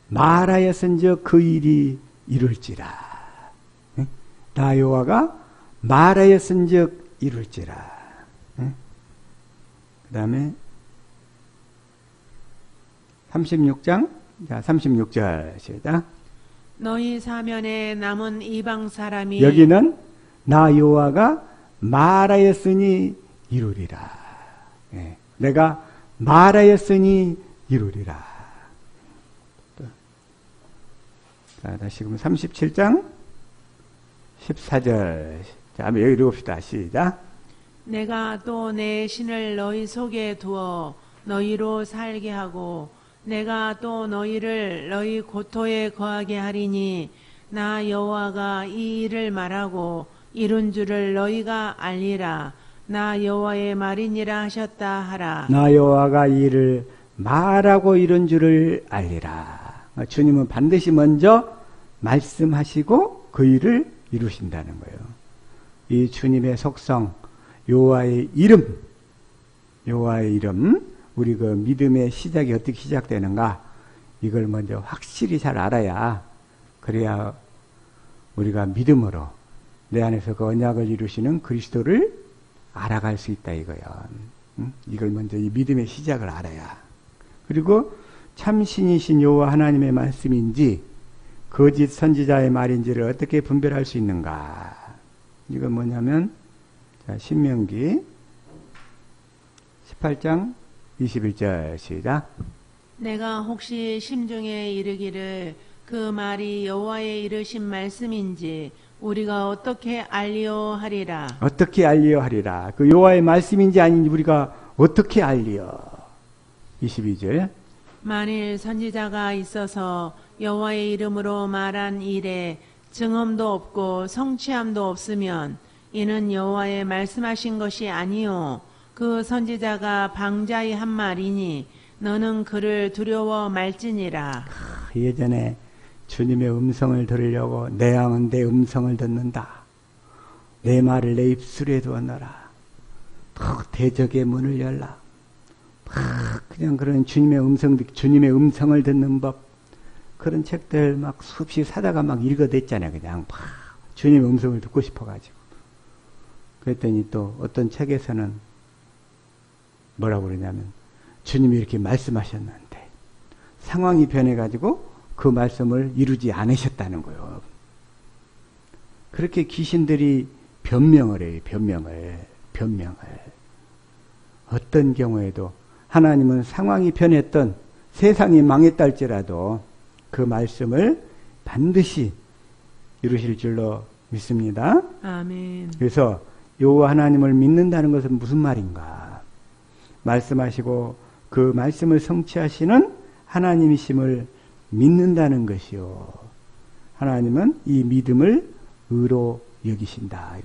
말하였은즉 그 일이 이룰지라. 나 여호와가 말하였은즉 이룰지라. 그 다음에 36장 36절 시작. 너희 사면에 남은 이방 사람이 여기는 나 여호와가 말하였으니 이루리라. 내가 말하였으니 이루리라. 자, 다시금 37장 14절. 자, 한번 여기 읽읍시다. 시작. 내가 또 내 신을 너희 속에 두어 너희로 살게 하고 내가 또 너희를 너희 고토에 거하게 하리니 나 여호와가 이 일을 말하고 이룬 줄을 너희가 알리라. 나 여호와의 말이니라 하셨다 하라. 나 여호와가 이 일을 말하고 이룬 줄을 알리라. 주님은 반드시 먼저 말씀하시고 그 일을 이루신다는 거예요. 이 주님의 속성, 여호와의 이름, 우리 그 믿음의 시작이 어떻게 시작되는가, 이걸 먼저 확실히 잘 알아야, 그래야 우리가 믿음으로 내 안에서 그 언약을 이루시는 그리스도를 알아갈 수 있다 이거예요. 이걸 먼저 이 믿음의 시작을 알아야. 그리고 참신이신 여호와 하나님의 말씀인지 거짓 선지자의 말인지를 어떻게 분별할 수 있는가. 이건 뭐냐면 신명기 18장 21절 시작. 내가 혹시 심중에 이르기를 그 말이 여호와의 이르신 말씀인지 우리가 어떻게 알리오 하리라. 어떻게 알리오 하리라. 그 여호와의 말씀인지 아닌지 우리가 어떻게 알리오. 22절. 만일 선지자가 있어서 여호와의 이름으로 말한 일에 증언도 없고 성취함도 없으면 이는 여호와의 말씀하신 것이 아니요 그 선지자가 방자히 한 말이니 너는 그를 두려워 말지니라. 예전에 주님의 음성을 들으려고 내 양은 내 음성을 듣는다. 내 말을 내 입술에 두었노라. 대적의 문을 열라. 그냥 그런 주님의 음성을 듣는 법, 그런 책들 막 수없이 사다가 막 읽어댔잖아요. 그냥 주님의 음성을 듣고 싶어가지고. 그랬더니 또 어떤 책에서는 뭐라고 그러냐면 주님이 이렇게 말씀하셨는데 상황이 변해가지고 그 말씀을 이루지 않으셨다는 거예요. 그렇게 귀신들이 변명을 해요. 변명을. 어떤 경우에도 하나님은 상황이 변했던 세상이 망했다 할지라도 그 말씀을 반드시 이루실 줄로 믿습니다. 아멘. 그래서 여호와 하나님을 믿는다는 것은 무슨 말인가? 말씀하시고 그 말씀을 성취하시는 하나님이심을 믿는다는 것이요. 하나님은 이 믿음을 의로 여기신다.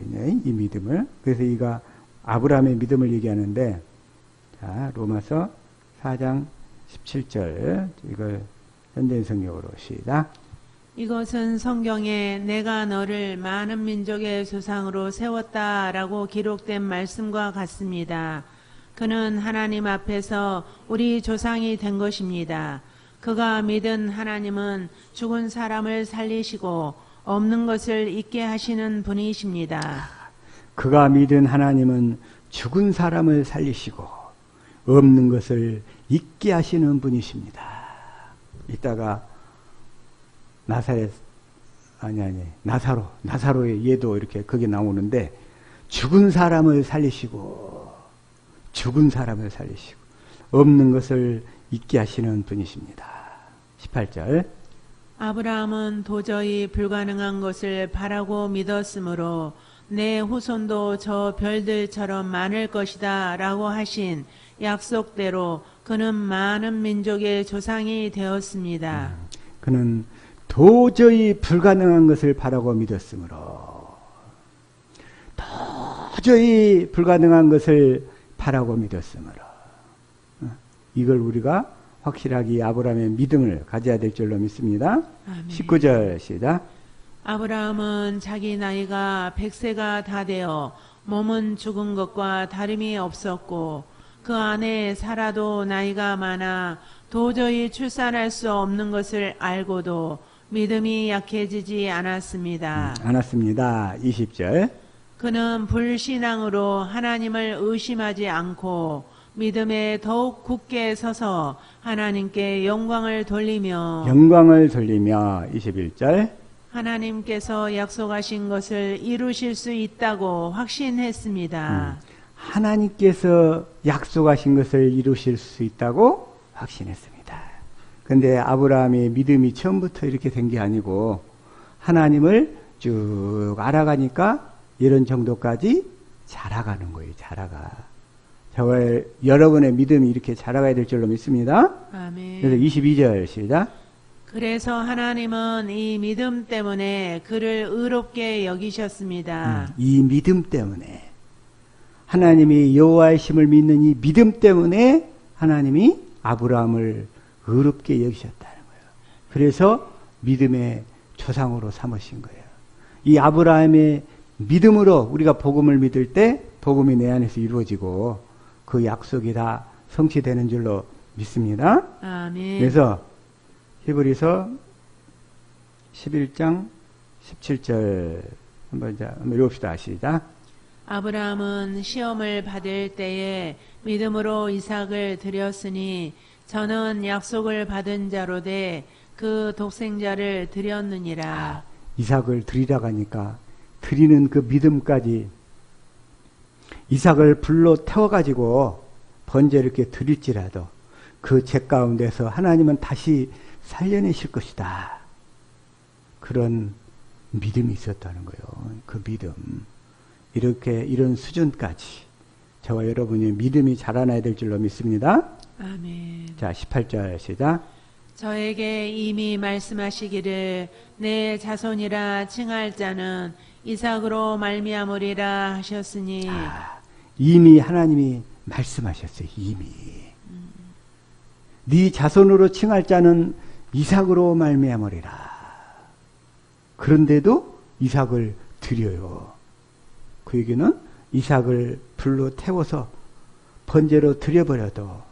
이 믿음을. 그래서 이가 아브라함의 믿음을 얘기하는데, 자, 로마서 4장 17절, 이걸 현대인 성경으로 시작. 이것은 성경에 내가 너를 많은 민족의 조상으로 세웠다라고 기록된 말씀과 같습니다. 그는 하나님 앞에서 우리 조상이 된 것입니다. 그가 믿은 하나님은 죽은 사람을 살리시고 없는 것을 있게 하시는 분이십니다. 그가 믿은 하나님은 죽은 사람을 살리시고 없는 것을 있게 하시는 분이십니다. 이따가 나사렛, 나사로의 얘도 이렇게 거기 나오는데, 죽은 사람을 살리시고, 없는 것을 있게 하시는 분이십니다. 18절. 아브라함은 도저히 불가능한 것을 바라고 믿었으므로 내 후손도 저 별들처럼 많을 것이다 라고 하신 약속대로 그는 많은 민족의 조상이 되었습니다. 그는 도저히 불가능한 것을 바라고 믿었으므로 이걸 우리가 확실하게 아브라함의 믿음을 가져야 될 줄로 믿습니다. 아멘. 19절 시작. 아브라함은 자기 나이가 100세가 다 되어 몸은 죽은 것과 다름이 없었고 그 안에 사라도 나이가 많아 도저히 출산할 수 없는 것을 알고도 믿음이 약해지지 않았습니다. 20절. 그는 불신앙으로 하나님을 의심하지 않고 믿음에 더욱 굳게 서서 하나님께 영광을 돌리며 21절. 하나님께서 약속하신 것을 이루실 수 있다고 확신했습니다. 하나님께서 약속하신 것을 이루실 수 있다고 확신했습니다. 그런데 아브라함의 믿음이 처음부터 이렇게 된 게 아니고 하나님을 쭉 알아가니까 이런 정도까지 자라가는 거예요. 저와 여러분의 믿음이 이렇게 자라가야 될 줄로 믿습니다. 아멘. 그래서 22절 시작. 그래서 하나님은 이 믿음 때문에 그를 의롭게 여기셨습니다. 이 믿음 때문에 하나님이 여호와의 심을 믿는 이 믿음 때문에 하나님이 아브라함을 의롭게 여기셨다는 거예요. 그래서 믿음의 조상으로 삼으신 거예요. 이 아브라함의 믿음으로 우리가 복음을 믿을 때 복음이 내 안에서 이루어지고 그 약속이 다 성취되는 줄로 믿습니다. 아멘. 그래서 히브리서 11장 17절 한번 읽읍시다. 시작. 아브라함은 시험을 받을 때에 믿음으로 이삭을 드렸으니 저는 약속을 받은 자로 돼 그 독생자를 드렸느니라. 이삭을 드리라고 하니까 드리는 그 믿음까지 이삭을 불로 태워가지고 번제 이렇게 드릴지라도 그 죄 가운데서 하나님은 다시 살려내실 것이다. 그런 믿음이 있었다는 거예요. 그 믿음. 이런 수준까지 저와 여러분이 믿음이 자라나야 될 줄로 믿습니다. 아멘. 자, 18절 시작. 저에게 이미 말씀하시기를 내 자손이라 칭할 자는 이삭으로 말미암으리라 하셨으니 이미 하나님이 말씀하셨어요. 이미. 네 자손으로 칭할 자는 이삭으로 말미암으리라. 그런데도 이삭을 드려요. 그 얘기는 이삭을 불로 태워서 번제로 드려버려도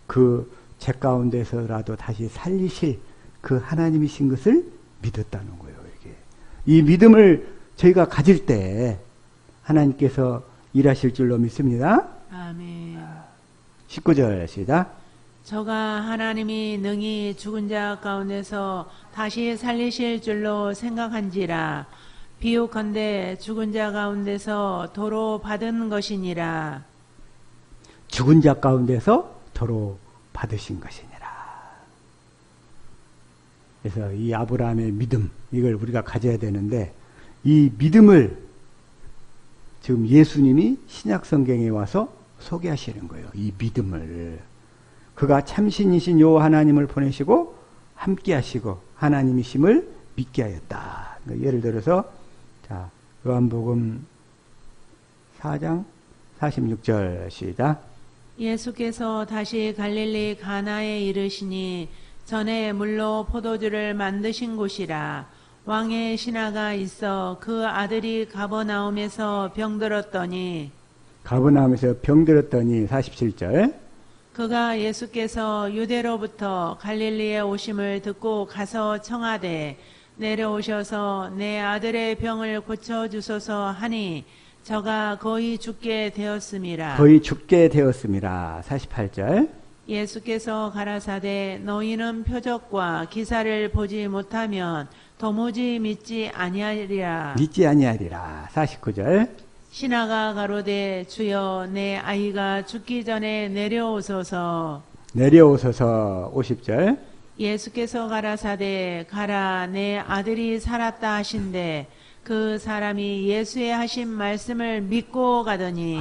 그 죄 가운데서라도 다시 살리실 그 하나님이신 것을 믿었다는 거예요. 이게. 이 믿음을 저희가 가질 때 하나님께서 일하실 줄로 믿습니다. 아멘. 19절 시작. 저가 하나님이 능히 죽은 자 가운데서 다시 살리실 줄로 생각한지라. 비유컨대 죽은 자 가운데서 도로 받은 것이니라. 죽은 자 가운데서 도로 받으신 것이니라. 그래서 이 아브라함의 믿음, 이걸 우리가 가져야 되는데 이 믿음을 지금 예수님이 신약성경에 와서 소개하시는 거예요. 이 믿음을. 그가 참신이신 요 하나님을 보내시고 함께 하시고 하나님이심을 믿게 하였다. 예를 들어서 자, 요한복음 4장 46절 시작. 예수께서 다시 갈릴리 가나에 이르시니 전에 물로 포도주를 만드신 곳이라. 왕의 신하가 있어 그 아들이 가버나움에서 병들었더니 47절. 그가 예수께서 유대로부터 갈릴리에 오심을 듣고 가서 청하되 내려오셔서 내 아들의 병을 고쳐주소서 하니 저가 거의 죽게 되었음이라. 48절. 예수께서 가라사대 너희는 표적과 기사를 보지 못하면 도무지 믿지 아니하리라. 믿지 아니하리라. 49절. 신하가 가로되 주여 내 아이가 죽기 전에 내려오소서. 내려오소서. 50절. 예수께서 가라사대 가라 내 아들이 살았다 하신대 그 사람이 예수의 하신 말씀을 믿고 가더니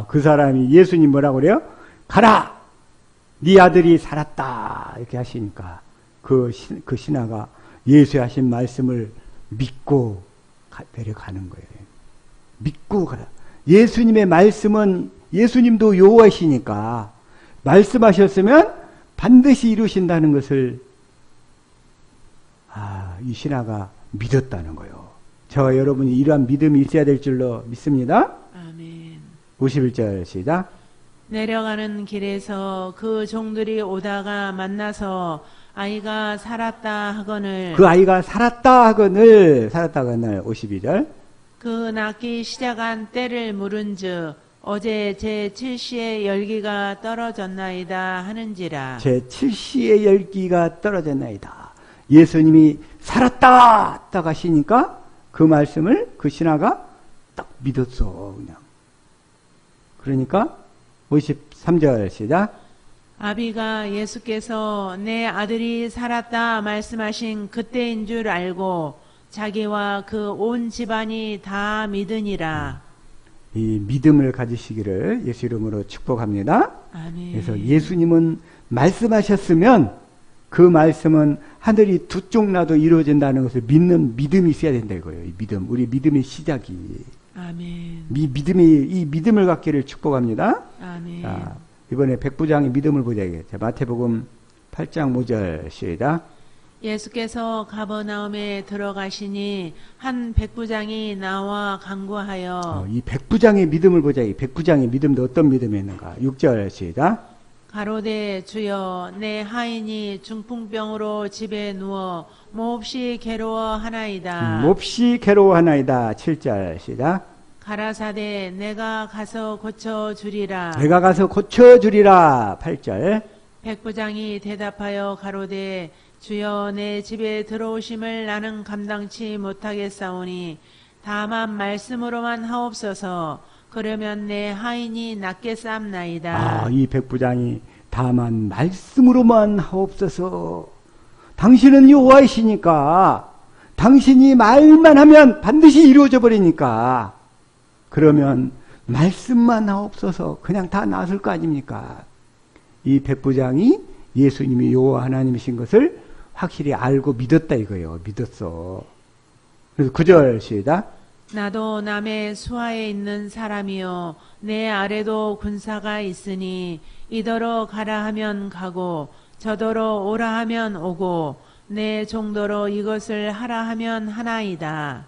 그 사람이 예수님 뭐라고 그래요? 가라! 네 아들이 살았다. 이렇게 하시니까 그 신하가 예수의 하신 말씀을 믿고 내려가는 거예요. 믿고 가라. 예수님의 말씀은 예수님도 여호와이시니까 말씀하셨으면 반드시 이루신다는 것을 이 신하가 믿었다는 거예요. 저와 여러분이 이러한 믿음이 있어야 될 줄로 믿습니다. 아멘. 51절 시작. 내려가는 길에서 그 종들이 오다가 만나서 아이가 살았다 하거늘 그 아이가 살았다 하거늘 52절. 그 낳기 시작한 때를 물은즉 어제 제 7시의 열기가 떨어졌나이다 하는지라. 제 7시의 열기가 떨어졌나이다. 예수님이 살았다 딱 하시니까 그 말씀을 그 신하가 딱 믿었어. 그냥. 그러니까 53절 시작. 아비가 예수께서 내 아들이 살았다 말씀하신 그때인 줄 알고 자기와 그 온 집안이 다 믿으니라. 이 믿음을 가지시기를 예수 이름으로 축복합니다. 아멘. 그래서 예수님은 말씀하셨으면 그 말씀은 하늘이 두 쪽 나도 이루어진다는 것을 믿는 믿음이 있어야 된다 이거예요. 이 믿음, 우리 믿음의 시작이. 아멘. 이 믿음을 갖기를 축복합니다. 아멘. 자, 이번에 백부장의 믿음을 보자. 자, 마태복음 8장 5절 시작. 예수께서 가버나움에 들어가시니 한 백부장이 나와 간구하여 이 백부장의 믿음을 보자. 이 백부장의 믿음도 어떤 믿음이 있는가. 6절 시작. 가로되 주여 내 하인이 중풍병으로 집에 누워 몹시 괴로워하나이다. 몹시 괴로워하나이다. 7절 시작. 가라사대 내가 가서 고쳐주리라. 내가 가서 고쳐주리라. 8절. 백부장이 대답하여 가로되 주여 내 집에 들어오심을 나는 감당치 못하겠사오니 다만 말씀으로만 하옵소서. 그러면 내 하인이 낫겠사옵나이다. 이 백부장이 다만 말씀으로만 하옵소서. 당신은 여호와이시니까 당신이 말만 하면 반드시 이루어져 버리니까 그러면 말씀만 하옵소서. 그냥 다 나설 거 아닙니까? 이 백부장이 예수님이 여호와 하나님이신 것을 확실히 알고 믿었다 이거예요. 믿었어. 그래서 9절 시작. 나도 남의 수하에 있는 사람이요 내 아래도 군사가 있으니 이더러 가라 하면 가고 저더러 오라 하면 오고 내 종도로 이것을 하라 하면 하나이다.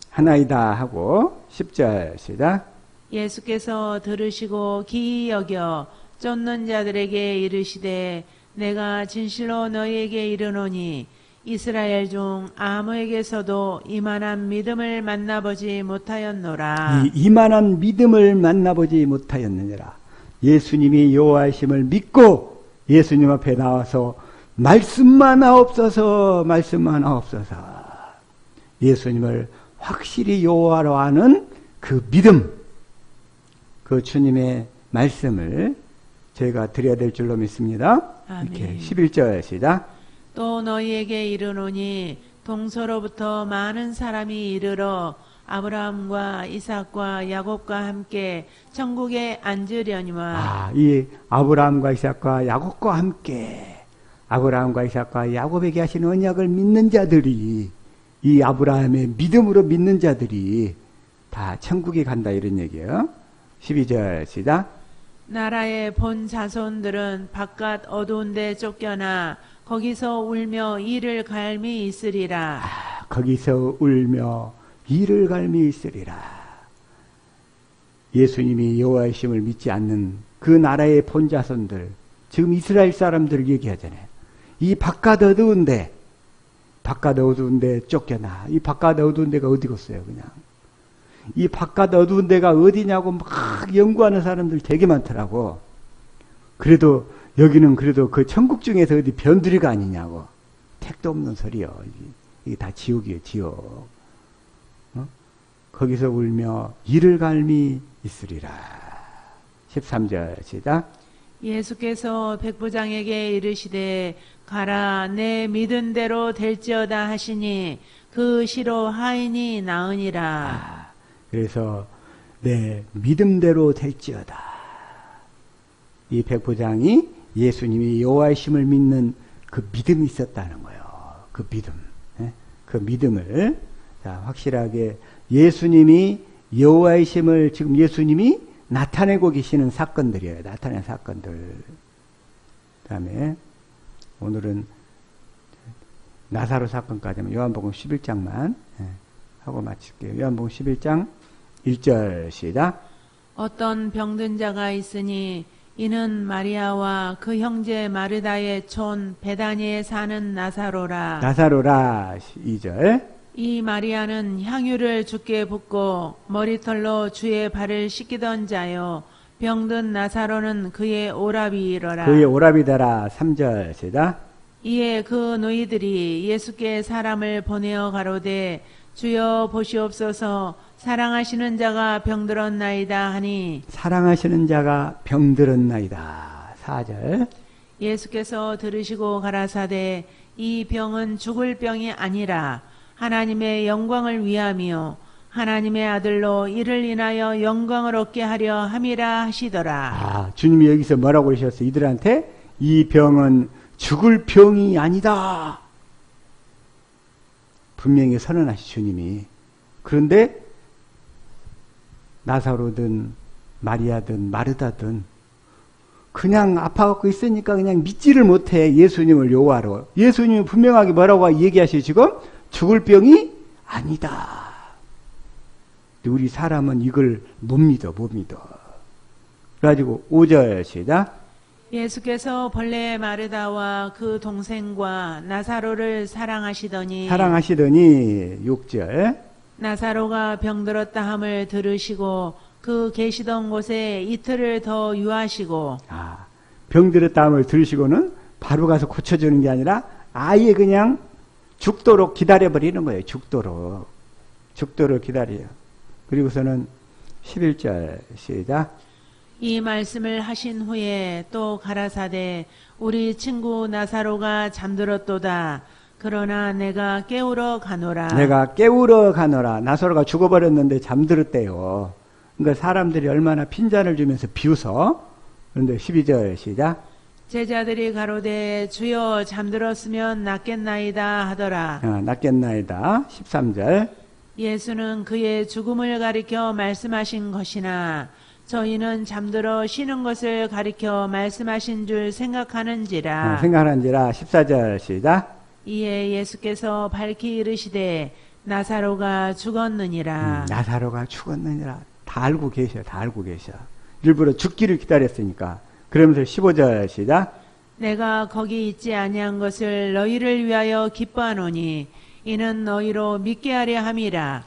하나이다 하고 10절 시작. 예수께서 들으시고 기이 여겨 쫓는 자들에게 이르시되 내가 진실로 너희에게 이르노니 이스라엘 중 아무에게서도 이만한 믿음을 만나보지 못하였노라. 이만한 믿음을 만나보지 못하였느니라. 예수님이 여호와이심을 믿고 예수님 앞에 나와서 말씀만 하옵소서, 말씀만 하옵소서. 예수님을 확실히 여호와로 아는 그 믿음, 그 주님의 말씀을 저희가 드려야 될 줄로 믿습니다. 아멘. 이렇게 11절 시작. 또 너희에게 이르노니 동서로부터 많은 사람이 이르러 아브라함과 이삭과 야곱과 함께 천국에 앉으려니와. 이 아브라함과 이삭과 야곱과 함께 아브라함과 이삭과 야곱에게 하신 언약을 믿는 자들이 이 아브라함의 믿음으로 믿는 자들이 다 천국에 간다 이런 얘기예요. 12절 시작. 나라의 본 자손들은 바깥 어두운 데 쫓겨나 거기서 울며 이를 갈미 있으리라. 거기서 울며 이를 갈미 있으리라. 예수님이 여호와이심을 믿지 않는 그 나라의 본 자손들, 지금 이스라엘 사람들을 얘기하잖아요. 이 바깥 어두운 데 쫓겨나. 이 바깥 어두운 데가 어디겠어요, 그냥. 이 바깥 어두운 데가 어디냐고 막 연구하는 사람들 되게 많더라고. 그래도 여기는 그래도 그 천국 중에서 어디 변두리가 아니냐고. 택도 없는 소리요. 이게 다 지옥이에요, 지옥. 어? 거기서 울며 이를 갈미 있으리라. 13절 시작. 예수께서 백부장에게 이르시되 가라 내 믿은 대로 될지어다 하시니 그 시로 하인이 나으니라. 그래서 내 믿음대로 될지어다. 이 백부장이 예수님이 여호와이심을 믿는 그 믿음이 있었다는 거예요. 그 믿음. 그 믿음을 자, 확실하게 예수님이 여호와이심을 지금 예수님이 나타내고 계시는 사건들이에요. 나타낸 사건들. 그다음에 오늘은 나사로 사건까지 하면 요한복음 11장만 하고 마칠게요. 요한복음 11장 1절 시작. 어떤 병든 자가 있으니 이는 마리아와 그 형제 마르다의 촌 베다니에 사는 나사로라. 나사로라 2절. 이 마리아는 향유를 주께 붓고 머리털로 주의 발을 씻기던 자요 병든 나사로는 그의 오라비이러라. 그의 오라비더라 3절 시작. 이에 그 너희들이 예수께 사람을 보내어 가로되 주여 보시옵소서 사랑하시는 자가 병들었나이다 하니 사랑하시는 자가 병들었나이다 4절. 예수께서 들으시고 가라사대 이 병은 죽을 병이 아니라 하나님의 영광을 위하며 하나님의 아들로 이를 인하여 영광을 얻게 하려 함이라 하시더라. 주님이 여기서 뭐라고 그러셨어요? 이들한테 이 병은 죽을 병이 아니다. 분명히 선언하시 주님이. 그런데 나사로든 마리아든 마르다든 그냥 아파갖고 있으니까 그냥 믿지를 못해. 예수님을 요하러. 예수님이 분명하게 뭐라고 얘기하시죠 지금? 죽을 병이 아니다. 우리 사람은 이걸 못 믿어. 그래가지고 5절 시작. 예수께서 본래 마르다와 그 동생과 나사로를 사랑하시더니 6절. 나사로가 병들었다 함을 들으시고 그 계시던 곳에 이틀을 더 유하시고 병들었다 함을 들으시고는 바로 가서 고쳐주는 게 아니라 아예 그냥 죽도록 기다려버리는 거예요. 죽도록 기다려요. 그리고서는 11절 시작. 이 말씀을 하신 후에 또 가라사대 우리 친구 나사로가 잠들었도다. 그러나 내가 깨우러 가노라. 나사로가 죽어버렸는데 잠들었대요. 그러니까 사람들이 얼마나 핀잔을 주면서 비웃어. 그런데 12절 시작. 제자들이 가로되 주여 잠들었으면 낫겠나이다 하더라. 낫겠나이다. 13절. 예수는 그의 죽음을 가리켜 말씀하신 것이나 저희는 잠들어 쉬는 것을 가리켜 말씀하신 줄 생각하는지라. 14절 시작. 이에 예수께서 밝히 이르시되 나사로가 죽었느니라. 나사로가 죽었느니라. 다 알고 계셔. 일부러 죽기를 기다렸으니까. 그러면서 15절 시작. 내가 거기 있지 아니한 것을 너희를 위하여 기뻐하노니 이는 너희로 믿게 하려 함이라.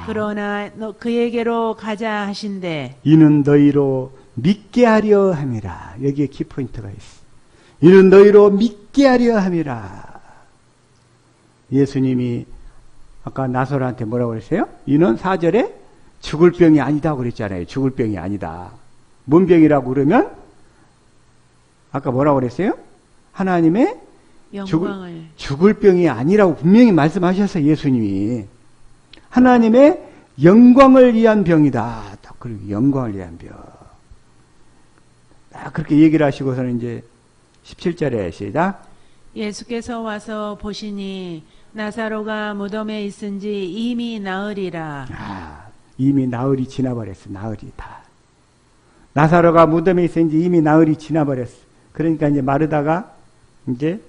그러나 그에게로 가자 하신대. 이는 너희로 믿게 하려 함이라. 여기에 키포인트가 있어. 이는 너희로 믿게 하려 함이라. 예수님이 아까 나사로한테 뭐라고 그랬어요? 이는 4절에 죽을 병이 아니다 그랬잖아요. 죽을 병이 아니다. 뭔 병이라고 그러면 아까 뭐라고 그랬어요? 하나님의 영광을 죽을 병이 아니라고 분명히 말씀하셨어요. 예수님이. 하나님의 영광을 위한 병이다. 그리고 영광을 위한 병. 그렇게 얘기를 하시고서는 이제 17절에 시작. 예수께서 와서 보시니 나사로가 무덤에 있은지 이미 나으리라. 이미 나흘이 지나버렸어. 나흘이 다. 나사로가 무덤에 있은지 이미 나흘이 지나버렸어. 그러니까 이제 마르다가 이제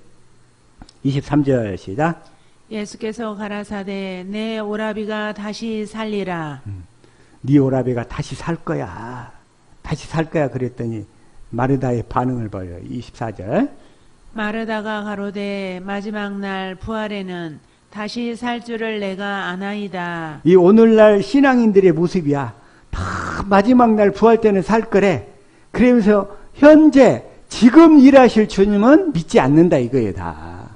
23절 시작. 예수께서 가라사대 내 오라비가 다시 살리라. 네 오라비가 다시 살 거야. 그랬더니 마르다의 반응을 봐요. 24절. 마르다가 가로되 마지막 날 부활에는 다시 살 줄을 내가 아나이다. 이 오늘날 신앙인들의 모습이야. 다 마지막 날 부활 때는 살 거래. 그러면서 현재 지금 일하실 주님은 믿지 않는다 이거예요. 다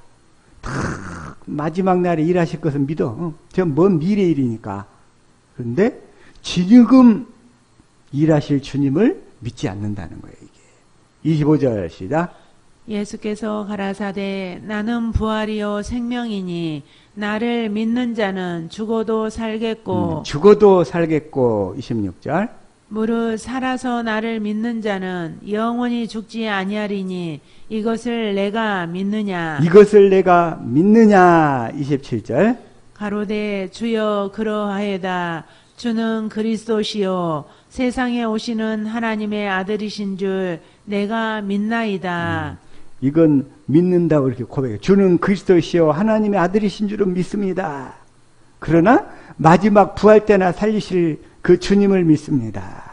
마지막 날에 일하실 것은 믿어. 저 먼 미래 일이니까. 그런데 지금 일하실 주님을 믿지 않는다는 거예요. 이게 25절 시작. 예수께서 가라사대 나는 부활이요 생명이니 나를 믿는 자는 죽어도 살겠고 죽어도 살겠고 26절. 무릇 살아서 나를 믿는 자는 영원히 죽지 아니하리니 이것을 내가 믿느냐. 이것을 내가 믿느냐 27절. 가로되 주여 그러하여다. 주는 그리스도시요 세상에 오시는 하나님의 아들이신 줄 내가 믿나이다. 이건 믿는다고 이렇게 고백해요. 주는 그리스도시요 하나님의 아들이신 줄은 믿습니다. 그러나 마지막 부활 때나 살리실 그 주님을 믿습니다.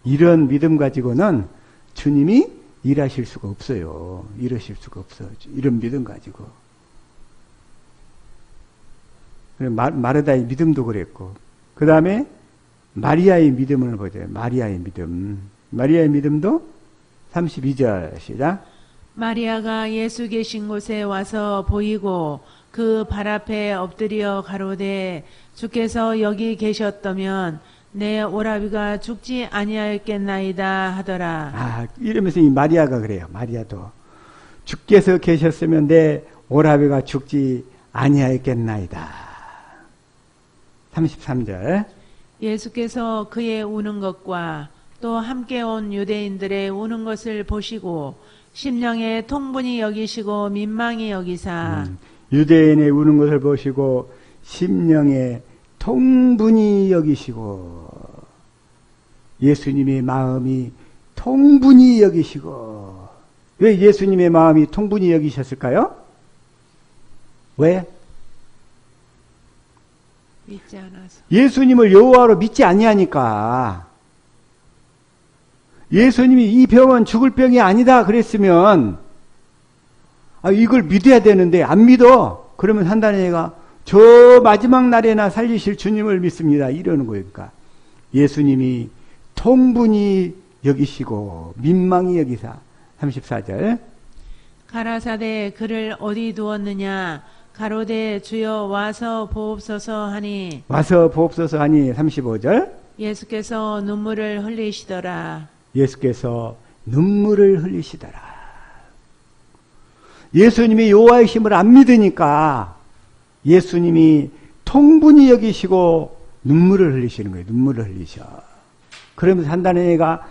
이런 믿음 가지고는 주님이 일하실 수가 없어요. 이러실 수가 없어요. 이런 믿음 가지고. 마르다의 믿음도 그랬고 그 다음에 마리아의 믿음을 보세요. 마리아의 믿음. 마리아의 믿음도 32절 시작. 마리아가 예수 계신 곳에 와서 보이고 그 발 앞에 엎드려 가로되 주께서 여기 계셨다면 내 오라비가 죽지 아니하였겠나이다 하더라. 이러면서 이 마리아가 그래요. 마리아도 주께서 계셨으면 내 오라비가 죽지 아니하였겠나이다. 33절. 예수께서 그의 우는 것과 또 함께 온 유대인들의 우는 것을 보시고 심령에 통분히 여기시고 민망히 여기사 유대인의 우는 것을 보시고 심령에 통분히 여기시고 예수님의 마음이 통분히 여기시고. 왜 예수님의 마음이 통분히 여기셨을까요? 왜? 믿지 않아서. 예수님을 여호와로 믿지 아니하니까. 예수님이 이 병은 죽을 병이 아니다 그랬으면 이걸 믿어야 되는데 안 믿어. 그러면 한다는 얘가 저 마지막 날에나 살리실 주님을 믿습니다. 이러는 거예요. 그러니까 예수님이 통분히 여기시고 민망히 여기사. 34절. 가라사대 그를 어디 두었느냐. 가로되 주여 와서 보옵소서 하니. 와서 보옵소서 하니. 35절. 예수께서 눈물을 흘리시더라. 예수께서 눈물을 흘리시더라. 예수님이 여호와의 힘을 안 믿으니까 예수님이 통분히 여기시고 눈물을 흘리시는 거예요. 눈물을 흘리셔. 그러면서 한다는 애가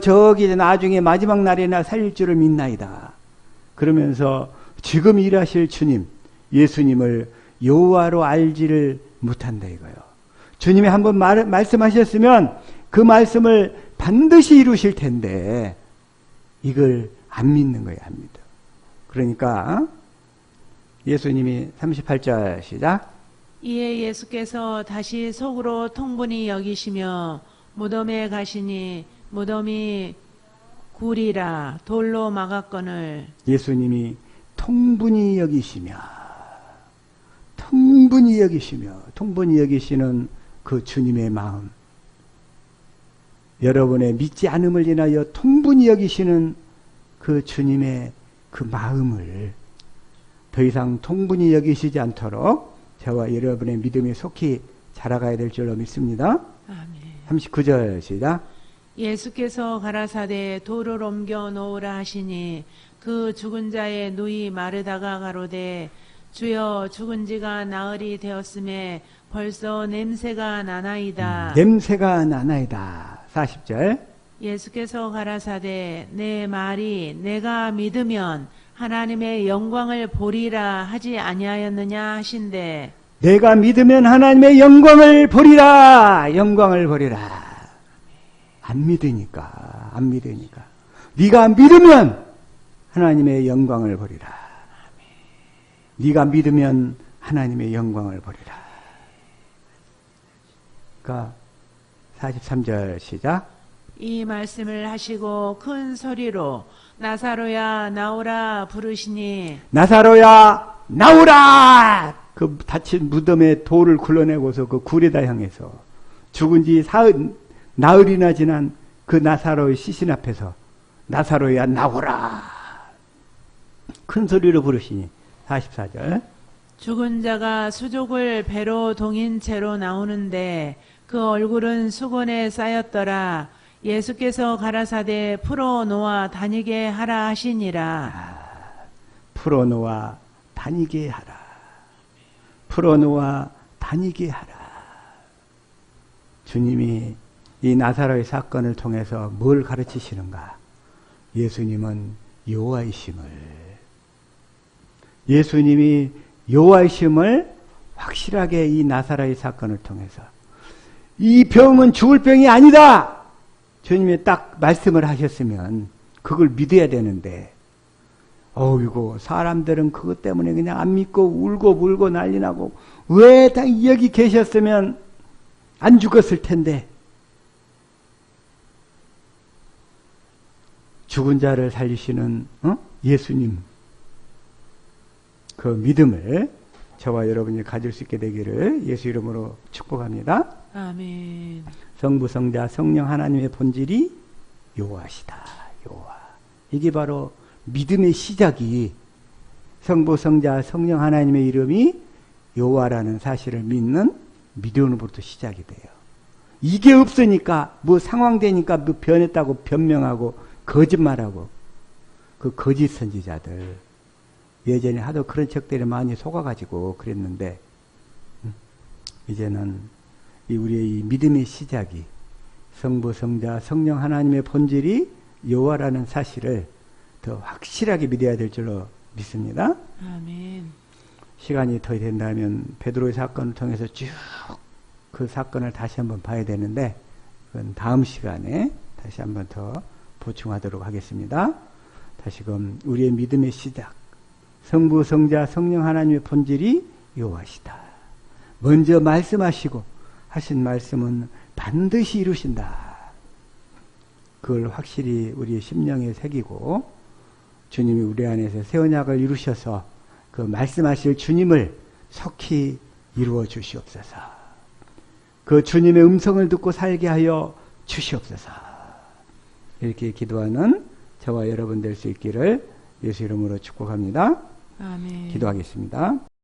저기 나중에 마지막 날에나 살릴 줄을 믿나이다. 그러면서 지금 일하실 주님 예수님을 여호와로 알지를 못한다 이거예요. 주님이 한번 말씀하셨으면 그 말씀을 반드시 이루실 텐데 이걸 안 믿는 거예요. 안 믿어. 그러니까 예수님이 38절 시작. 이에 예수께서 다시 속으로 통분히 여기시며 무덤에 가시니 무덤이 굴이라 돌로 막았거늘. 예수님이 통분히 여기시며 통분히 여기시는 그 주님의 마음, 여러분의 믿지 않음을 인하여 통분히 여기시는 그 주님의 그 마음을 더 이상 통분히 여기시지 않도록 저와 여러분의 믿음이 속히 자라가야 될 줄로 믿습니다. 아멘. 39절 시작. 예수께서 가라사대 돌을 옮겨 놓으라 하시니 그 죽은 자의 누이 마르다가 가로되 주여 죽은 지가 나흘이 되었음에 벌써 냄새가 나나이다. 냄새가 나나이다. 40절. 예수께서 가라사대 내 말이 내가 믿으면 하나님의 영광을 보리라 하지 아니하였느냐 하신대. 내가 믿으면 하나님의 영광을 보리라. 영광을 보리라. 안 믿으니까. 네가 믿으면 하나님의 영광을 보리라. 네가 믿으면 하나님의 영광을 보리라. 그러니까 43절 시작. 이 말씀을 하시고 큰 소리로 나사로야 나오라 부르시니. 나사로야 나오라. 그 닫힌 무덤에 돌을 굴러내고서 그 굴에다 향해서 죽은 지 나흘이나 지난 그 나사로의 시신 앞에서 나사로야 나오라. 큰 소리로 부르시니 44절. 죽은 자가 수족을 배로 동인 채로 나오는데 그 얼굴은 수건에 쌓였더라. 예수께서 가라사대 풀어놓아 다니게 하라 하시니라. 풀어놓아 다니게 하라. 풀어놓아 다니게 하라. 주님이 이 나사로의 사건을 통해서 뭘 가르치시는가? 예수님은 여호와이심을, 예수님이 여호와이심을 확실하게 이 나사로의 사건을 통해서, 이 병은 죽을 병이 아니다! 주님이 딱 말씀을 하셨으면 그걸 믿어야 되는데, 어이구, 사람들은 그것 때문에 그냥 안 믿고 울고 물고 난리 나고, 왜 다 여기 계셨으면 안 죽었을 텐데, 죽은 자를 살리시는 예수님, 그 믿음을 저와 여러분이 가질 수 있게 되기를 예수 이름으로 축복합니다. 아멘. 성부, 성자, 성령 하나님의 본질이 여호와시다. 여호와. 이게 바로 믿음의 시작이, 성부, 성자, 성령 하나님의 이름이 여호와라는 사실을 믿는 믿음으로부터 시작이 돼요. 이게 없으니까 뭐 상황되니까 뭐 변했다고 변명하고 거짓말하고, 그 거짓 선지자들 예전에 하도 그런 책들이 많이 속아가지고 그랬는데, 이제는 우리의 이 믿음의 시작이 성부, 성자, 성령 하나님의 본질이 여호와라는 사실을 더 확실하게 믿어야 될 줄로 믿습니다. 아멘. 시간이 더 된다면 베드로의 사건을 통해서 쭉 그 사건을 다시 한번 봐야 되는데, 그건 다음 시간에 다시 한번 더 보충하도록 하겠습니다. 다시금 우리의 믿음의 시작, 성부, 성자, 성령 하나님의 본질이 여호와시다. 먼저 말씀하시고 하신 말씀은 반드시 이루신다. 그걸 확실히 우리의 심령에 새기고, 주님이 우리 안에서 새 언약을 이루셔서 그 말씀하실 주님을 속히 이루어 주시옵소서. 그 주님의 음성을 듣고 살게 하여 주시옵소서. 이렇게 기도하는 저와 여러분 될 수 있기를 예수 이름으로 축복합니다. 아멘. 기도하겠습니다.